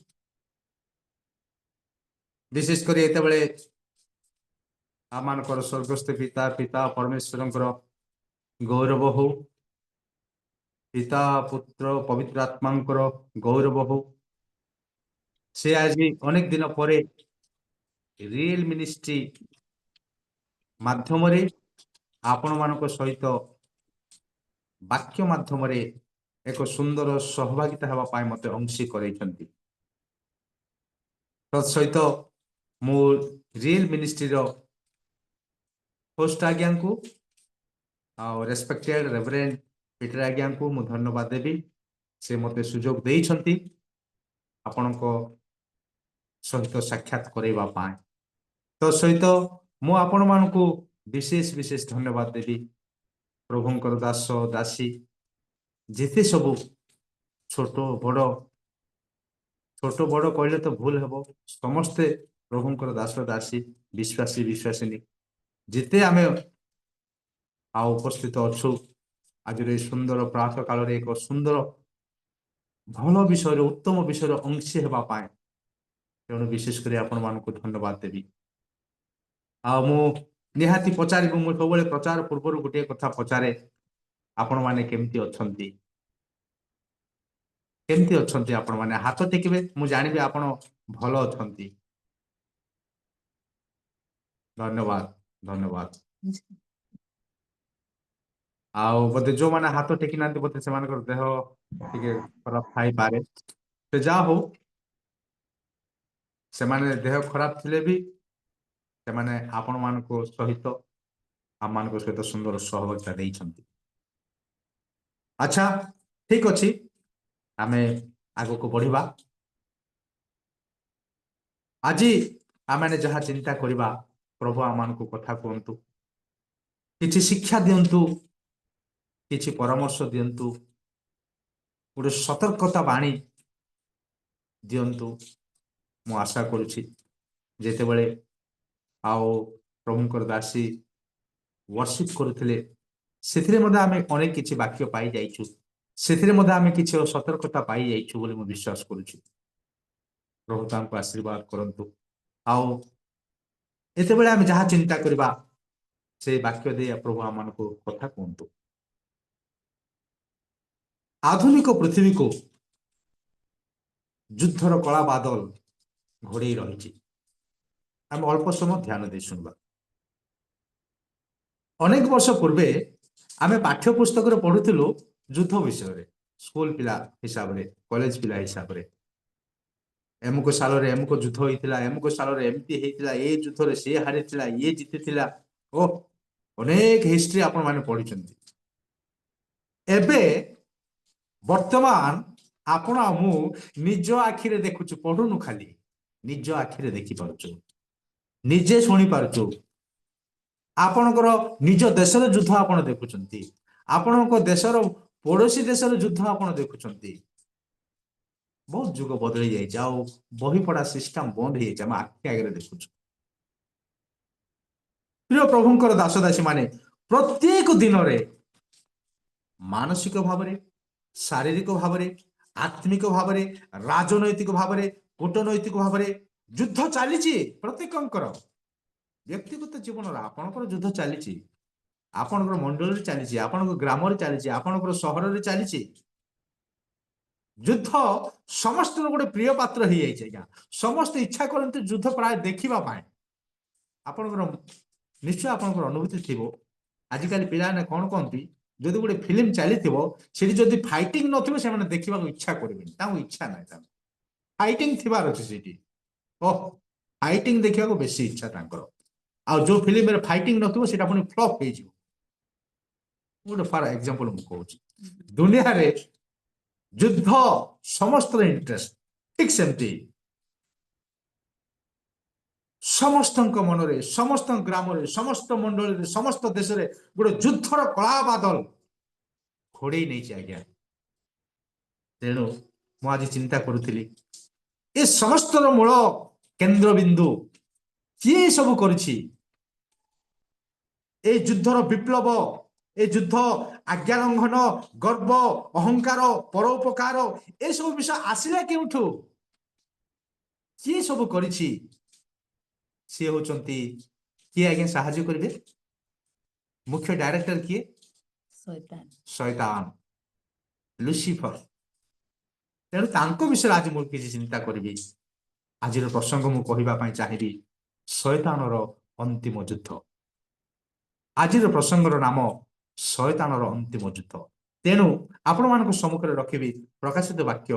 विशेष करी एतेबेले आमानकर स्वर्गस्थ पिता परमेश्वरंकर गौरव हो, पिता पुत्र पवित्र आत्मांकर गौरव हो। से आज अनेक दिन पर रियल मिनिस्ट्री माध्यम आपण मानक सहित वाक्य माध्यम एक सुंदर सहभागिता होगा मत अंशी करते। तत्सहित मु रियल मिनिस्ट्री होस्ट आज्ञा को रेस्पेक्टेड रेवरेंड पीटर आज्ञा को मु धन्यवाद देवी। से मते सुजोग देइछंती आपनक सहित साक्षात करैबा पाए। तत्सहित मु आपण मानकु विशेष विशेष धन्यवाद देवी। प्रभुंकर दास दासी जिते सबू छोट बड़ कहले तो भूल हेबो, समस्ते प्रभुंकर दास दासी विश्वासी विश्वासिनी जिते आमे उपस्थित अच्छु। आज सुंदर प्रातः काल एक सुंदर भल विषय उत्तम विषय अंशी हेबा पाए तेणु विशेष कर आपण मानक धन्यवाद देवी निहाती पचारि मु सब प्रचार पूर्व गोटे कथा पचारे आपण माने केमती अछंती केमती अछंती आपण माने हाथ टेकिबे मु जानिबे आपण भल अछंती धन्यवाद धन्यवाद आउ बोधे जो माने हाथ टेकी नांती बोधे से मानकर देह टिके खराब थाई पारे से जा हो से माने देह खराब थिले भी से माने आपण मानको सहित हम मानको सहित सुंदर सहभागिता देइछंती अच्छा ठीक अछि आमे आगो को बढ़िबा आजी आमे जहाँ चिंता करिबा प्रभु आमानको कथा कहंतु किछि शिक्षा दियंतु किछि परामर्श दियंतु गोटे सतर्कता बाणी दियंतु मु आशा करुछि जेतेबेले आओ प्रभुंकर दासी वर्शिप करुथिले सेथिरे मध्ये आमे अनेक किछि वाक्य पाई जाइछु सेथिरे मध्ये आमे किछि सतर्कता पाई जाइछु बोली मु विश्वास करुछि प्रभु तांको आशीर्वाद करंतु आओ एतेबेले आमे जहाँ चिंता करिबा से वाक्य दे प्रभु आमानको कथा कहंतु आधुनिक पृथ्वी को युद्धर कला बादल घोड़े रही आम अल्प समय ध्यान दे सुनवा अनेक वर्ष पूर्वे आमे पाठ्यपुस्तक पढ़ुलु युद्ध विषय स्कूल पिला हिसाब रे कॉलेज पिला हिसाब रे एमुक साल रे एमुक युद्ध होइतिला एमुक साल रे एमती हेतिला ए युद्ध रे से हारितिला ये जीतितिला ओ अनेक हिस्ट्री आपण माने पढिचंती एबे वर्तमान आपण मु निज आखिरे देखुछु पढुनु खाली निज आखिरे देखि पारुछु निजे सुनी पारुछु आपणकर निज देशर युद्ध आपण देखुचंती आपणको देशर पड़ोसी देशर युद्ध आपण देखुचंती बहुत युग बदली जाय जाओ बही पढ़ा सिस्टम बंद हो जाय आखि आगे देखुछु प्रिय प्रभुंकर दास दासी माने प्रत्येक दिन रे मानसिक भाव रे शारीरिक भाव रे आत्मिक भाव रे राजनैतिक भाव रे कूटनैतिक भाव रे युद्ध चली प्रत्येकंकर व्यक्तिगत जीवन आपणकर युद्ध चली आपणकर मंडल रे चली आपणकर ग्राम रे चली आपणकर सहर रे चली युद्ध समस्त गोटे प्रिय पात्र हो जाए समस्त इच्छा करते युद्ध प्राय देखा आपणकर निश्चय आपणकर अनुभूति थी आजिकल पिलाने कौन कहती जदि गोटे फिल्म चली जदि फाइटिंग नथिबो से माने देखिबा इच्छा करबेनी ताऊ इच्छा नाही फाइटिंग थिबार अछि सेठी ओह फाइटिंग देखिबा बेसी इच्छा तांकर आ जो फिल्म रे फाइटिंग नथिबो सेटा पुनी फ्लॉप हे जिवो गोटे फॉर एग्जांपल मु कहूची दुनिया रे युद्ध समस्त इंटरेस्ट ठीक सेमती समस्त मनरे समस्त ग्राम रे समस्त मंडल रे समस्त देश रे गोटे युद्धर कला बादल घोड़े नहीं आज्ञा तेणु मु आज चिंता करुली ए समस्त मूल केंद्र बिंदु किए सब करुछि ए युद्धर विप्लव ए युद्ध आज्ञा लंघन गर्व अहंकार परोपकार ए सब विषय आसिला केउठु किए सब करिछि सी होचंती किए आज्ञा साहाय्य करिवे मुख्य डायरेक्टर किए शैतान लुसिफर तेणु तांको विषय आज मु किसी चिंता करी आज प्रसंग मु कहबा चाहिए शैतानर अंतिम युद्ध आज प्रसंगर नाम शैतानर अंतिम युद्ध तेणु आपण मान सम्मुखें रखी प्रकाशित वाक्य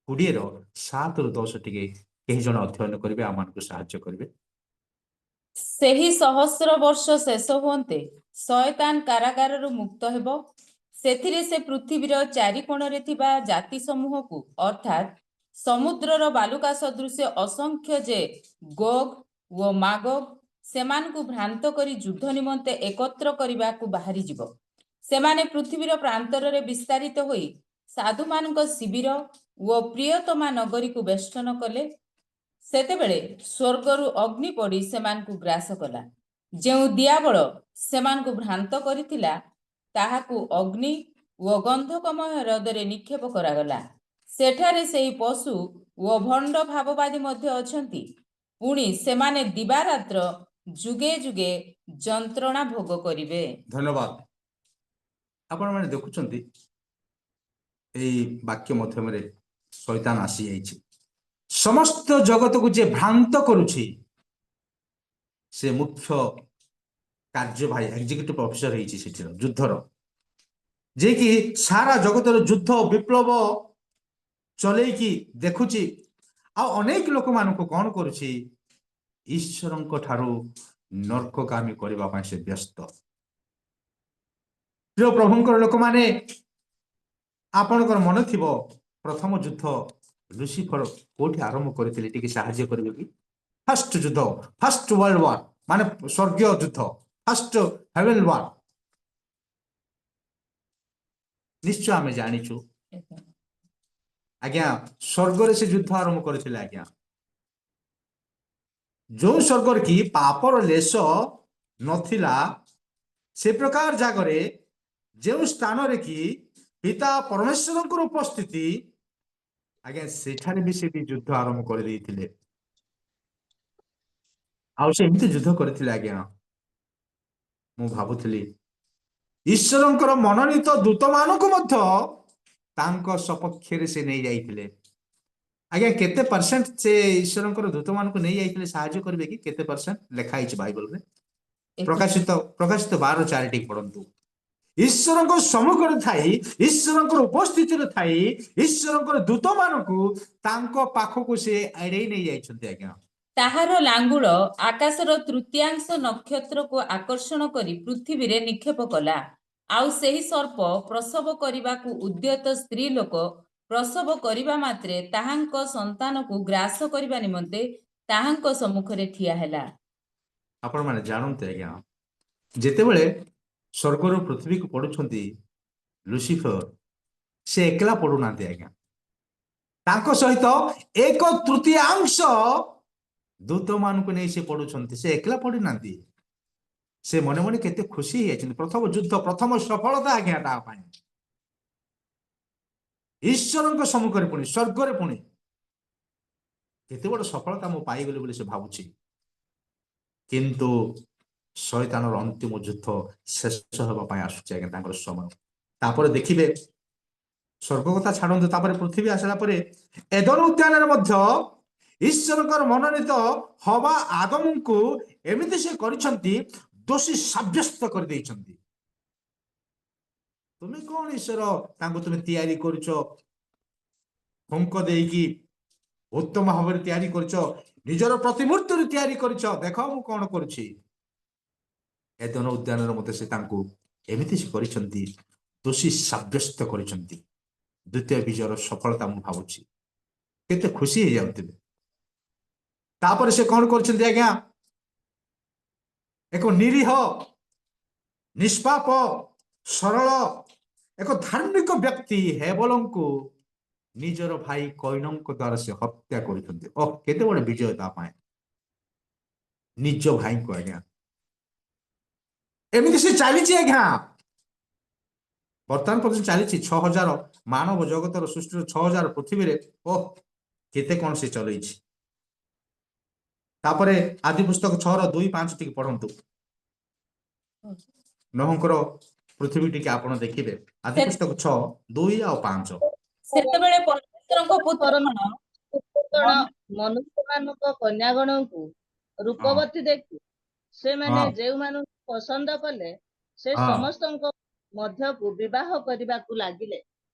20:7-10 टिके कई जन अध्ययन करेंगे आम साहाय्य करेंगे ସେହି सहस्र वर्ष शेष हुअन्ते शयतान कारागारରୁ ମୁକ୍ତ ହେବ ସେଥିରେ ସେ ପୃଥିବୀର ଚାରିକୋଣରେ ଥିବା ଜାତି ସମୂହକୁ ଅର୍ଥାତ୍ ସମୁଦ୍ରର ବାଲୁକା ସଦୃଶ୍ୟ ଅସଂଖ୍ୟ ଯେ ଗୋଗ ଓ ମାଗୋଗ ସେମାନଙ୍କୁ ଭ୍ରାନ୍ତ କରି ଯୁଦ୍ଧ ନିମନ୍ତେ ଏକତ୍ର କରିବାକୁ ବାହାରିଯିବ ସେମାନେ ପୃଥିବୀର ପ୍ରାନ୍ତରରେ ବିସ୍ତାରିତ ହୋଇ ସାଧୁମାନଙ୍କ ଶିବିର ଓ ପ୍ରିୟତମା ନଗରୀକୁ ବେଷ୍ଟନ କଲେ ସେତେବେଳେ ସ୍ୱର୍ଗରୁ ଅଗ୍ନି ପଡ଼ି ସେମାନଙ୍କୁ ଗ୍ରାସ କଲା ଯେଉଁ ଦିଆବଳ ସେମାନଙ୍କୁ ଭ୍ରାନ୍ତ କରିଥିଲା ତାହାକୁ ଅଗ୍ନି ଓ ଗନ୍ଧକମୟ ହ୍ରଦରେ ନିକ୍ଷେପ କରାଗଲା ସେଠାରେ ସେହି ପଶୁ ଓ ଭଣ୍ଡ ଭାବବାଦୀ ମଧ୍ୟ ଅଛନ୍ତି। ପୁଣି ସେମାନେ ଦିବାରାତ୍ର ଯୁଗେ ଯୁଗେ ଯନ୍ତ୍ରଣା ଭୋଗ କରିବେ। ଧନ୍ୟବାଦ। ଆପଣମାନେ ଦେଖୁଛନ୍ତି এই ବାକ୍ୟ ମଧ୍ୟରେ ଶୈତାନ ଆସିଯାଇଛି। ସମସ୍ତ ଜଗତକୁ ଯେ ଭ୍ରାନ୍ତ କରୁଛି ସେ ମୁଖ୍ୟ କାର୍ଯ୍ୟବାହୀ ଏକ୍ଜିକ୍ୟୁଟିଭ ଅଫିସର ହେଇଛି ସେଠିର ଯୁଦ୍ଧର, ଯେ କି ସାରା ଜଗତର ଯୁଦ୍ଧ ବିପ୍ଳବ ଚଲେଇକି ଦେଖୁଛି। ଆଉ ଅନେକ ଲୋକମାନଙ୍କୁ କଣ କରୁଛି? ଈଶ୍ୱରଙ୍କ ଠାରୁ ନର୍କଗାମୀ କରିବା ପାଇଁ ସେ ବ୍ୟସ୍ତ। ପ୍ରିୟ ପ୍ରଭୁଙ୍କର ଲୋକମାନେ, ଆପଣଙ୍କର ମନେ ଥିବ ପ୍ରଥମ ଯୁଦ୍ଧ ଲୁସିଫର କୋଉଠି ଆରମ୍ଭ କରିଥିଲେ? ଟିକେ ସାହାଯ୍ୟ କରିବେ କି? ଫାଷ୍ଟ ଯୁଦ୍ଧ, ଫାଷ୍ଟ ୱାର୍ଲଡ ୱାର, ମାନେ ସ୍ୱର୍ଗୀୟ ଯୁଦ୍ଧ, ଫାଷ୍ଟ ହେଭେନ ୱାର। ନିଶ୍ଚୟ ଆମେ ଜାଣିଛୁ ଆଜ୍ଞା, ସ୍ୱର୍ଗରେ ସେ ଯୁଦ୍ଧ ଆରମ୍ଭ କରିଥିଲେ। ଆଜ୍ଞା, ଯୋଉ ସ୍ୱର୍ଗରେ କି ପାପର ଲେଶ ନଥିଲା, ସେ ପ୍ରକାର ଜାଗାରେ ଯେଉଁ ସ୍ଥାନରେ କି ପିତା ପରମେଶ୍ୱରଙ୍କର ଉପସ୍ଥିତି, ଆଜ୍ଞା ସେଠାରେ ବି ସେ ଯୁଦ୍ଧ ଆରମ୍ଭ କରିଦେଇଥିଲେ। ଆଉ ସେ ଏମିତି ଯୁଦ୍ଧ କରିଥିଲେ ଆଜ୍ଞା, ମୁଁ ଭାବୁଥିଲି ଈଶ୍ୱରଙ୍କର ମନୋନୀତ ଦୂତମାନଙ୍କୁ ମଧ୍ୟ ତାଙ୍କ ସପକ୍ଷରେ ସେ ନେଇ ଯାଇଥିଲେ। ଆଜ୍ଞା, କେତେ ପରସେଣ୍ଟ ସେ ଈଶ୍ୱରଙ୍କର ଦୂତମାନଙ୍କୁ ନେଇ ଯାଇଥିଲେ? ସାହାଯ୍ୟ କରିବେ କି? କେତେ ପରସେଣ୍ଟ ଲେଖା ହେଇଛି ବାଇବଲରେ? ପ୍ରକାଶିତ 12:4 ଟିକେ ପଢନ୍ତୁ। ଈଶ୍ୱରଙ୍କ ସମ୍ମୁଖରେ ଥାଇ, ଈଶ୍ୱରଙ୍କର ଉପସ୍ଥିତିରେ ଥାଇ, ଈଶ୍ୱରଙ୍କର ଦୂତମାନଙ୍କୁ ତାଙ୍କ ପାଖକୁ ସେ ଏଡ଼େଇ ନେଇ ଯାଇଛନ୍ତି। ଆଜ୍ଞା, ତାହାର ଲାଙ୍ଗୁଳ ଆକାଶର ତୃତୀୟାଂଶ ନକ୍ଷତ୍ରକୁ ଆକର୍ଷଣ କରି ପୃଥିବୀରେ ନିକ୍ଷେପ କଲା। ଆଉ ସେହି ସର୍ପ ପ୍ରସବ କରିବାକୁ ଉଦ୍ୟତ ସ୍ତ୍ରୀ ଲୋକ ପ୍ରସବ କରିବା ମାତ୍ରେ ତାହାଙ୍କ ସନ୍ତାନକୁ ଗ୍ରାସ କରିବା ନିମନ୍ତେ ତାହାଙ୍କ ସମ୍ମୁଖରେ ଠିଆ ହେଲା। ଆପଣମାନେ ଜାଣନ୍ତି ଆଜ୍ଞା, ଯେତେବେଳେ ସ୍ୱର୍ଗରୁ ପୃଥିବୀକୁ ପଡୁଛନ୍ତି ଲୁସିଫର, ସେ ଏକଲା ପଡୁନାହାନ୍ତି ଆଜ୍ଞା, ତାଙ୍କ ସହିତ 1/3 ଦୂତମାନଙ୍କୁ ନେଇ ସେ ପଡୁଛନ୍ତି। ସେ ଏକଲା ପଡିନାହାନ୍ତି। ସେ ମନେ ମନେ କେତେ ଖୁସି ହେଇଯାଇଛନ୍ତି। ପ୍ରଥମ ଯୁଦ୍ଧ, ପ୍ରଥମ ସଫଳତା ଆଜ୍ଞା ତା ପାଇଁ। ଈଶ୍ୱରଙ୍କ ସମ୍ମୁଖରେ ପୁଣି ସ୍ୱର୍ଗରେ ପୁଣି କେତେ ବଡ ସଫଳତା ମୁଁ ପାଇଗଲି ବୋଲି ସେ ଭାବୁଛି। କିନ୍ତୁ ଶୈତାନର ଅନ୍ତିମ ଯୁଦ୍ଧ ଶେଷ ହେବା ପାଇଁ ଆସୁଛି ଆଜ୍ଞା, ତାଙ୍କର ସମୟ। ତାପରେ ଦେଖିବେ, ସ୍ୱର୍ଗ କଥା ଛାଡନ୍ତୁ, ତାପରେ ପୃଥିବୀ ଆସିଲା ପରେ ଏଦନ ଉଦ୍ୟାନରେ ମଧ୍ୟ ଈଶ୍ୱରଙ୍କର ମନୋନୀତ ହବା ଆଦମଙ୍କୁ ଏମିତି ସେ କରିଛନ୍ତି, ଦୋଷୀ ସାବ୍ୟସ୍ତ କରିଦେଇଛନ୍ତି। ତୁମେ କଣ ଈଶ୍ୱର ତାଙ୍କୁ ତୁମେ ତିଆରି କରୁଛ, ଫୁଙ୍କ ଦେଇକି ଉତ୍ତମ ଭାବରେ ତିଆରି କରିଛ, ନିଜର ପ୍ରତିମୂର୍ତ୍ତିରୁ ତିଆରି କରିଛ, ଦେଖ ମୁଁ କଣ କରୁଛି। ଏଦନ ଉଦ୍ୟାନରେ ମଧ୍ୟ ସେ ତାଙ୍କୁ ଏମିତି ସେ କରିଛନ୍ତି, ଦୋଷୀ ସାବ୍ୟସ୍ତ କରିଛନ୍ତି। ଦ୍ୱିତୀୟ ବିଜୟର ସଫଳତା ମୁଁ ଭାବୁଛି। କେତେ ଖୁସି ହେଇଯାଉଥିବେ। ତାପରେ ସେ କଣ କରିଛନ୍ତି ଆଜ୍ଞା? ଏକ ନିରୀହ, ନିଷ୍ପାପ, ସରଳ, ଏକ ଧାର୍ମିକ ବ୍ୟକ୍ତି ହେବଲଙ୍କୁ ନିଜର ଭାଇ କୈନଙ୍କ ଦ୍ୱାରା ସେ ହତ୍ୟା କରୁଛନ୍ତି। କେତେ ବଡ ବିଜୟ ତା ପାଇଁ, ନିଜ ଭାଇଙ୍କୁ ଆଜ୍ଞା। ଏମିତି ସେ ଚାଲିଛି ଆଜ୍ଞା, ବର୍ତ୍ତମାନ ପର୍ଯ୍ୟନ୍ତ ଚାଲିଛି। 6000 ମାନବ ଜଗତର ସୃଷ୍ଟିର 6000 ପୃଥିବୀରେ କେତେ କଣ ସେ ଚଲେଇଛି। ତାପରେ ଆଦି ପୁସ୍ତକ 6:2-5 ଟିକେ ପଢନ୍ତୁ। ନୋହଙ୍କର ପୃଥିବୀ ଟିକେ ଆପଣ ଦେଖିବେ। ଆଦି ପୁସ୍ତକ 6:2-5। ସେତେବେଳେ ପରମେଶ୍ୱରଙ୍କ ପୁତ୍ର ପରମ ପୁତ୍ରଗଣ ମନୁଷ୍ୟମାନଙ୍କ କନ୍ୟାଗଣଙ୍କୁ ରୂପବତୀ ଦେଖି ସେମାନେ ଯେଉଁମାନଙ୍କୁ ପସନ୍ଦ କଲେ, ସେ ସମସ୍ତଙ୍କ ମଧ୍ୟକୁ ବିବାହ କରିବାକୁ ଲାଗିଲେ।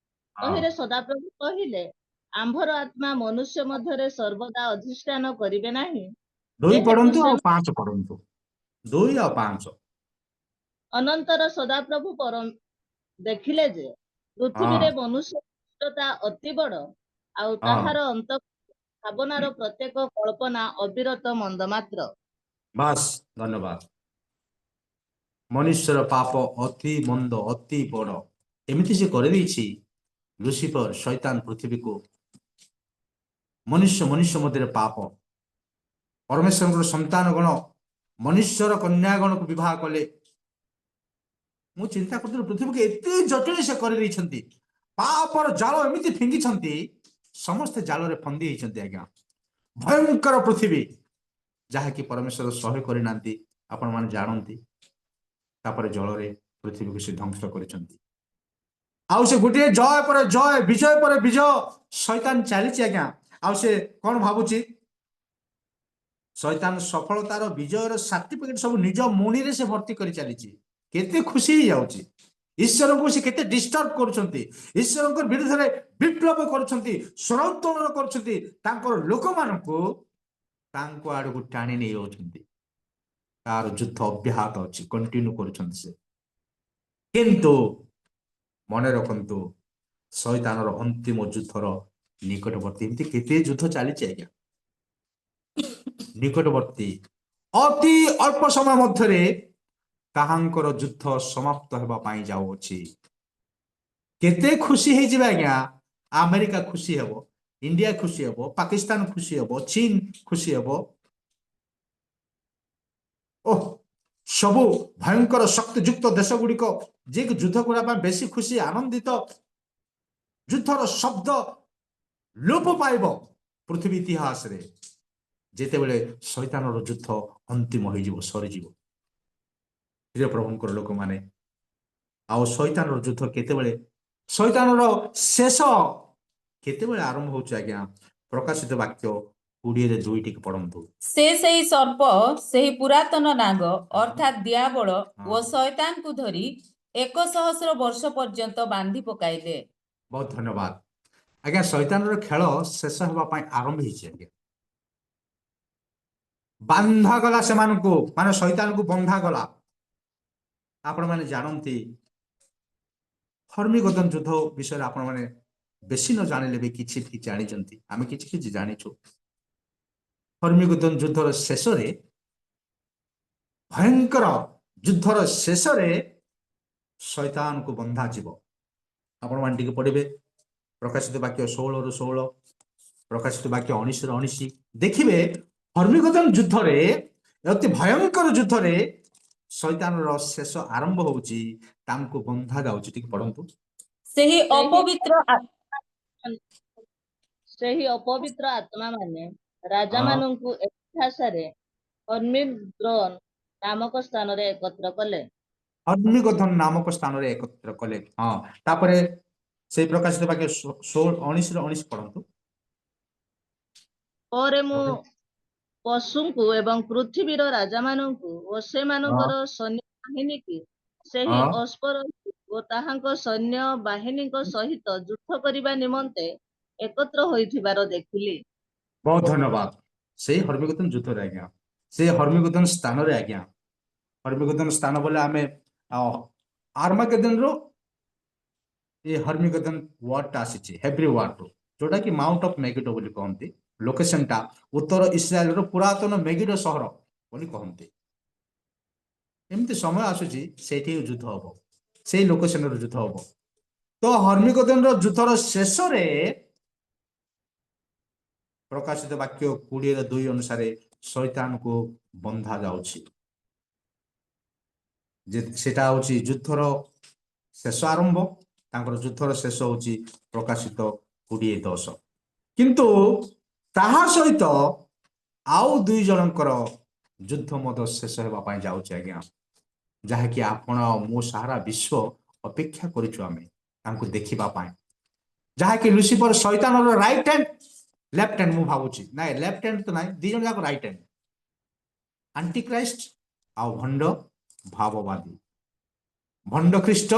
ତହିଁରେ ସଦାପ୍ରଭୁ କହିଲେ, ଆମ୍ଭର ଆତ୍ମା ମନୁଷ୍ୟ ମଧ୍ୟରେ ସର୍ବଦା ଅଧିଷ୍ଠାନ କରିବେ ନାହିଁ। 2 ଯେହେତୁ ପଢନ୍ତୁ ଆଉ ସେ 5 ପଢନ୍ତୁ। 2 ଆଉ 5। ଅନନ୍ତର ସଦାପ୍ରଭୁ ଦେଖିଲେ ଯେ ପୃଥିବୀରେ ମନୁଷ୍ୟତା ଅତି ବଡ, ଆଉ ତାହାର ଅନ୍ତ ଭାବନାର ପ୍ରତ୍ୟେକ କଳ୍ପନା ଅବିରତ ମନ୍ଦ ମାତ୍ର। ବାସ୍, ଧନ୍ୟବାଦ। ମନୁଷ୍ୟର ପାପ ଅତି ମନ୍ଦ, ଅତି ବଡ, ଏମିତି ସେ କରିଦେଇଛି। ଲୁସିଫର, ଶୈତାନ ପୃଥିବୀକୁ, ମନୁଷ୍ୟ ମଧ୍ୟରେ ପାପ, ପରମେଶ୍ୱରଙ୍କର ସନ୍ତାନ ଗଣ ମନୁଷ୍ୟର କନ୍ୟା ଗଣକୁ ବିବାହ କଲେ। ମୁଁ ଚିନ୍ତା କରୁଥିଲି, ପୃଥିବୀକୁ ଏତେ ଜଟିଳ ସେ କରିଦେଇଛନ୍ତି, ପାପର ଜାଳ ଏମିତି ଫିଙ୍ଗିଛନ୍ତି ସମସ୍ତେ ଜାଲରେ ଫନ୍ଦି ହେଇଛନ୍ତି ଆଜ୍ଞା। ଭୟଙ୍କର ପୃଥିବୀ ଯାହାକି ପରମେଶ୍ୱର ସହ୍ୟ କରିନାହାନ୍ତି ଆପଣମାନେ ଜାଣନ୍ତି। ତାପରେ ଜଳରେ ପୃଥିବୀକୁ ସେ ଧ୍ୱଂସ କରିଛନ୍ତି। ଆଉ ସେ ଗୋଟିଏ ଜୟ ପରେ ଜୟ, ବିଜୟ ପରେ ବିଜୟ ଶୈତାନ ଚାଲିଛି ଆଜ୍ଞା। ଆଉ ସେ କଣ ଭାବୁଛି? ଶୈତାନ ସଫଳତାର ବିଜୟର ସାର୍ଟିଫିକେଟ ସବୁ ନିଜ ମୁଣିରେ ସେ ଭର୍ତ୍ତି କରି ଚାଲିଛି। କେତେ ଖୁସି ହେଇଯାଉଛି। ଈଶ୍ୱରଙ୍କୁ ସେ କେତେ ଡିଷ୍ଟର୍ବ କରୁଛନ୍ତି। ଈଶ୍ୱରଙ୍କ ବିରୁଦ୍ଧରେ ବିପ୍ଳବ କରୁଛନ୍ତି, ସ୍ୱରୋତ୍ତୋଳନ କରୁଛନ୍ତି। ତାଙ୍କର ଲୋକମାନଙ୍କୁ ତାଙ୍କ ଆଡକୁ ଟାଣି ନେଇ ଯାଉଛନ୍ତି। ତାର ଯୁଦ୍ଧ ଅବ୍ୟାହତ ଅଛି, କଣ୍ଟିନ୍ୟୁ କରୁଛନ୍ତି ସେ। କିନ୍ତୁ ମନେ ରଖନ୍ତୁ, ଶୈତାନର ଅନ୍ତିମ ଯୁଦ୍ଧର ନିକଟବର୍ତ୍ତୀ। ଏମିତି କେତେ ଯୁଦ୍ଧ ଚାଲିଛି ଆଜ୍ଞା। ନିକଟବର୍ତ୍ତୀ ଅତି ଅଳ୍ପ ସମୟ ମଧ୍ୟରେ ତାହାଙ୍କର ଯୁଦ୍ଧ ସମାପ୍ତ ହେବା ପାଇଁ ଯାଉଅଛି। କେତେ ଖୁସି ହେଇଯିବେ ଆଜ୍ଞା। ଆମେରିକା ଖୁସି ହେବ, ଇଣ୍ଡିଆ ଖୁସି ହେବ, ପାକିସ୍ତାନ ଖୁସି ହେବ, ଚୀନ ଖୁସି ହେବ। ଓହ, ସବୁ ଭୟଙ୍କର ଶକ୍ତିଯୁକ୍ତ ଦେଶ ଗୁଡିକ ଯିଏକି ଯୁଦ୍ଧ କରିବା ପାଇଁ ବେଶୀ ଖୁସି, ଆନନ୍ଦିତ। ଯୁଦ୍ଧର ଶବ୍ଦ ଲୋପ ପାଇବ ପୃଥିବୀ ଇତିହାସରେ ଯେତେବେଳେ ଶୈତାନର ଯୁଦ୍ଧ ଅନ୍ତିମ ହେଇଯିବ, ସରିଯିବ। ପ୍ରିୟ ପ୍ରଭୁଙ୍କର ଲୋକମାନେ, ଆଉ ଶୈତାନର ଯୁଦ୍ଧ କେତେବେଳେ, ଶୈତାନର ଶେଷ କେତେବେଳେ ଆରମ୍ଭ ହଉଛି ଆଜ୍ଞା? ପ୍ରକାଶିତ ବାକ୍ୟ 20:2 ଟିକେ ପଢନ୍ତୁ। ସେ ସେହି ସର୍ପ, ସେହି ପୁରାତନ ନାଗ ଅର୍ଥାତ୍ ଦିଆବଳ ଓ ଶୟତାନକୁ ଧରି 1,000 ବର୍ଷ ପର୍ଯ୍ୟନ୍ତ ବାନ୍ଧି ପକାଇଲେ। ବହୁତ ଧନ୍ୟବାଦ ଆଜ୍ଞା। ଶୈତାନର ଖେଳ ଶେଷ ହେବା ପାଇଁ ଆରମ୍ଭ ହେଇଛି ଆଜ୍ଞା। ବାନ୍ଧାଗଲା ସେମାନଙ୍କୁ, ମାନେ ଶୈତାନକୁ ବନ୍ଧାଗଲା। ଆପଣମାନେ ଜାଣନ୍ତି ହର୍ମିଗଦନ ଯୁଦ୍ଧ ବିଷୟରେ ଆପଣମାନେ ବେଶୀ ନ ଜାଣିଲେ ବି କିଛି ଜାଣିଛନ୍ତି। ଆମେ କିଛି କିଛି ଜାଣିଛୁ। ହର୍ମିଗଦନ ଯୁଦ୍ଧର ଶେଷରେ, ଭୟଙ୍କର ଯୁଦ୍ଧର ଶେଷରେ ଶୈତାନକୁ ବନ୍ଧାଯିବ। ଆପଣମାନେ ଟିକେ ପଢିବେ ପ୍ରକାଶିତ ବାକ୍ୟ 16:16, ପ୍ରକାଶିତ ବାକ୍ୟ 19:19। ଦେଖିବେ ହର୍ମିଗଦନ ଯୁଦ୍ଧରେ, ଅତି ଭୟଙ୍କର ଯୁଦ୍ଧରେ ଶୈତାନର ଶେଷ ଆରମ୍ଭ ହଉଛି, ତାଙ୍କୁ ବନ୍ଧା ଯାଉଛି। ଟିକେ ପଢନ୍ତୁ। ସେହି ଅପବିତ୍ର ସେହି ଅପବିତ୍ର ଆତ୍ମା ମାନେ ରାଜା ହଁ। ମାନଙ୍କୁ ଏକ ଭାଷାରେ ହର୍ମିଗଦନ ନାମକ ସ୍ଥାନରେ ଏକତ୍ର କଲେ। ହର୍ମିଗଦନ ନାମକ ସ୍ଥାନରେ ଏକତ୍ର କଲେ। ହଁ, ତାପରେ ସେଇ ପ୍ରକାଶିତ ବାକ୍ୟ 19:19 ପଢନ୍ତୁ। ପରେ ମୁଁ ପଶୁଙ୍କୁ ଏବଂ ପୃଥିବୀର ରାଜାମାନଙ୍କୁ ଓ ସେମାନଙ୍କର ସୈନ୍ୟ ବାହିନୀକି ସେହି ହଁ। ଅସ୍ପର ଓ ତାହାଙ୍କ ସୈନ୍ୟ ବାହିନୀଙ୍କ ସହିତ ଯୁଦ୍ଧ କରିବା ନିମନ୍ତେ ଏକତ୍ର ହୋଇଥିବାର ଦେଖିଲି। ବହୁତ ଧନ୍ୟବାଦ। ସେଇ ହର୍ମିଗଦନ ଯୁଦ୍ଧରେ ଆଜ୍ଞା, ସେଇ ହର୍ମିଗଦନ ସ୍ଥାନରେ ଆଜ୍ଞା, ହର୍ମିଗଦନ ସ୍ଥାନ ବୋଲେ ଆମେ ଆର୍ମାଗେଦନରୁ ଏ ହର୍ମିଗଦନ ୱାର୍ଡଟା ଆସିଛି, ହେବ୍ରି ୱାର୍ଡରୁ, ଯୋଉଟା କି ମାଉଣ୍ଟ ଅଫ ମେଗିଡୋ ବୋଲି କହନ୍ତି। ଲୋକେସନଟା ଉତ୍ତର ଇସ୍ରାଏଲର ପୁରାତନ ମେଗିଡୋ ସହର ବୋଲି କହନ୍ତି। ଏମିତି ସମୟ ଆସୁଛି ସେଇଠି ଯୁଦ୍ଧ ହବ, ସେଇ ଲୋକେସନରେ ଯୁଦ୍ଧ ହବ। ତ ହର୍ମିଗଦନର ଯୁଦ୍ଧର ଶେଷରେ ପ୍ରକାଶିତ ବାକ୍ୟ 20:2 ଅନୁସାରେ ଶୈତାନକୁ ବନ୍ଧା ଯାଉଛି। ସେଟା ହଉଛି ଯୁଦ୍ଧର ଶେଷ ଆରମ୍ଭ। ତାଙ୍କର ଯୁଦ୍ଧର ଶେଷ ହଉଛି ପ୍ରକାଶିତ 20:10। କିନ୍ତୁ ତାହା ସହିତ ଆଉ 2 ଜଣଙ୍କର ଯୁଦ୍ଧ ମଧ୍ୟ ଶେଷ ହେବା ପାଇଁ ଯାଉଛି ଆଜ୍ଞା, ଯାହାକି ଆପଣ ମୁଁ ସାରା ବିଶ୍ୱ ଅପେକ୍ଷା କରିଛୁ ଆମେ ତାଙ୍କୁ ଦେଖିବା ପାଇଁ। ଯାହାକି ଲୁସିଫର ଶୈତାନର ରାଇଟ ହ୍ୟାଣ୍ଡ, ଲେଫ୍ଟ ହ୍ୟାଣ୍ଡ, ମୁଁ ଭାବୁଛି ନାଇଁ ଲେଫ୍ଟ ହ୍ୟାଣ୍ଡ ତ ନାହିଁ, 2 ଜଣ ଯାକ ରାଇଟ ହ୍ୟାଣ୍ଡ। ଆଣ୍ଟିକ୍ରାଇଷ୍ଟ ଆଉ ଭଣ୍ଡ ଭାବବାଦୀ, ଭଣ୍ଡ ଖ୍ରୀଷ୍ଟ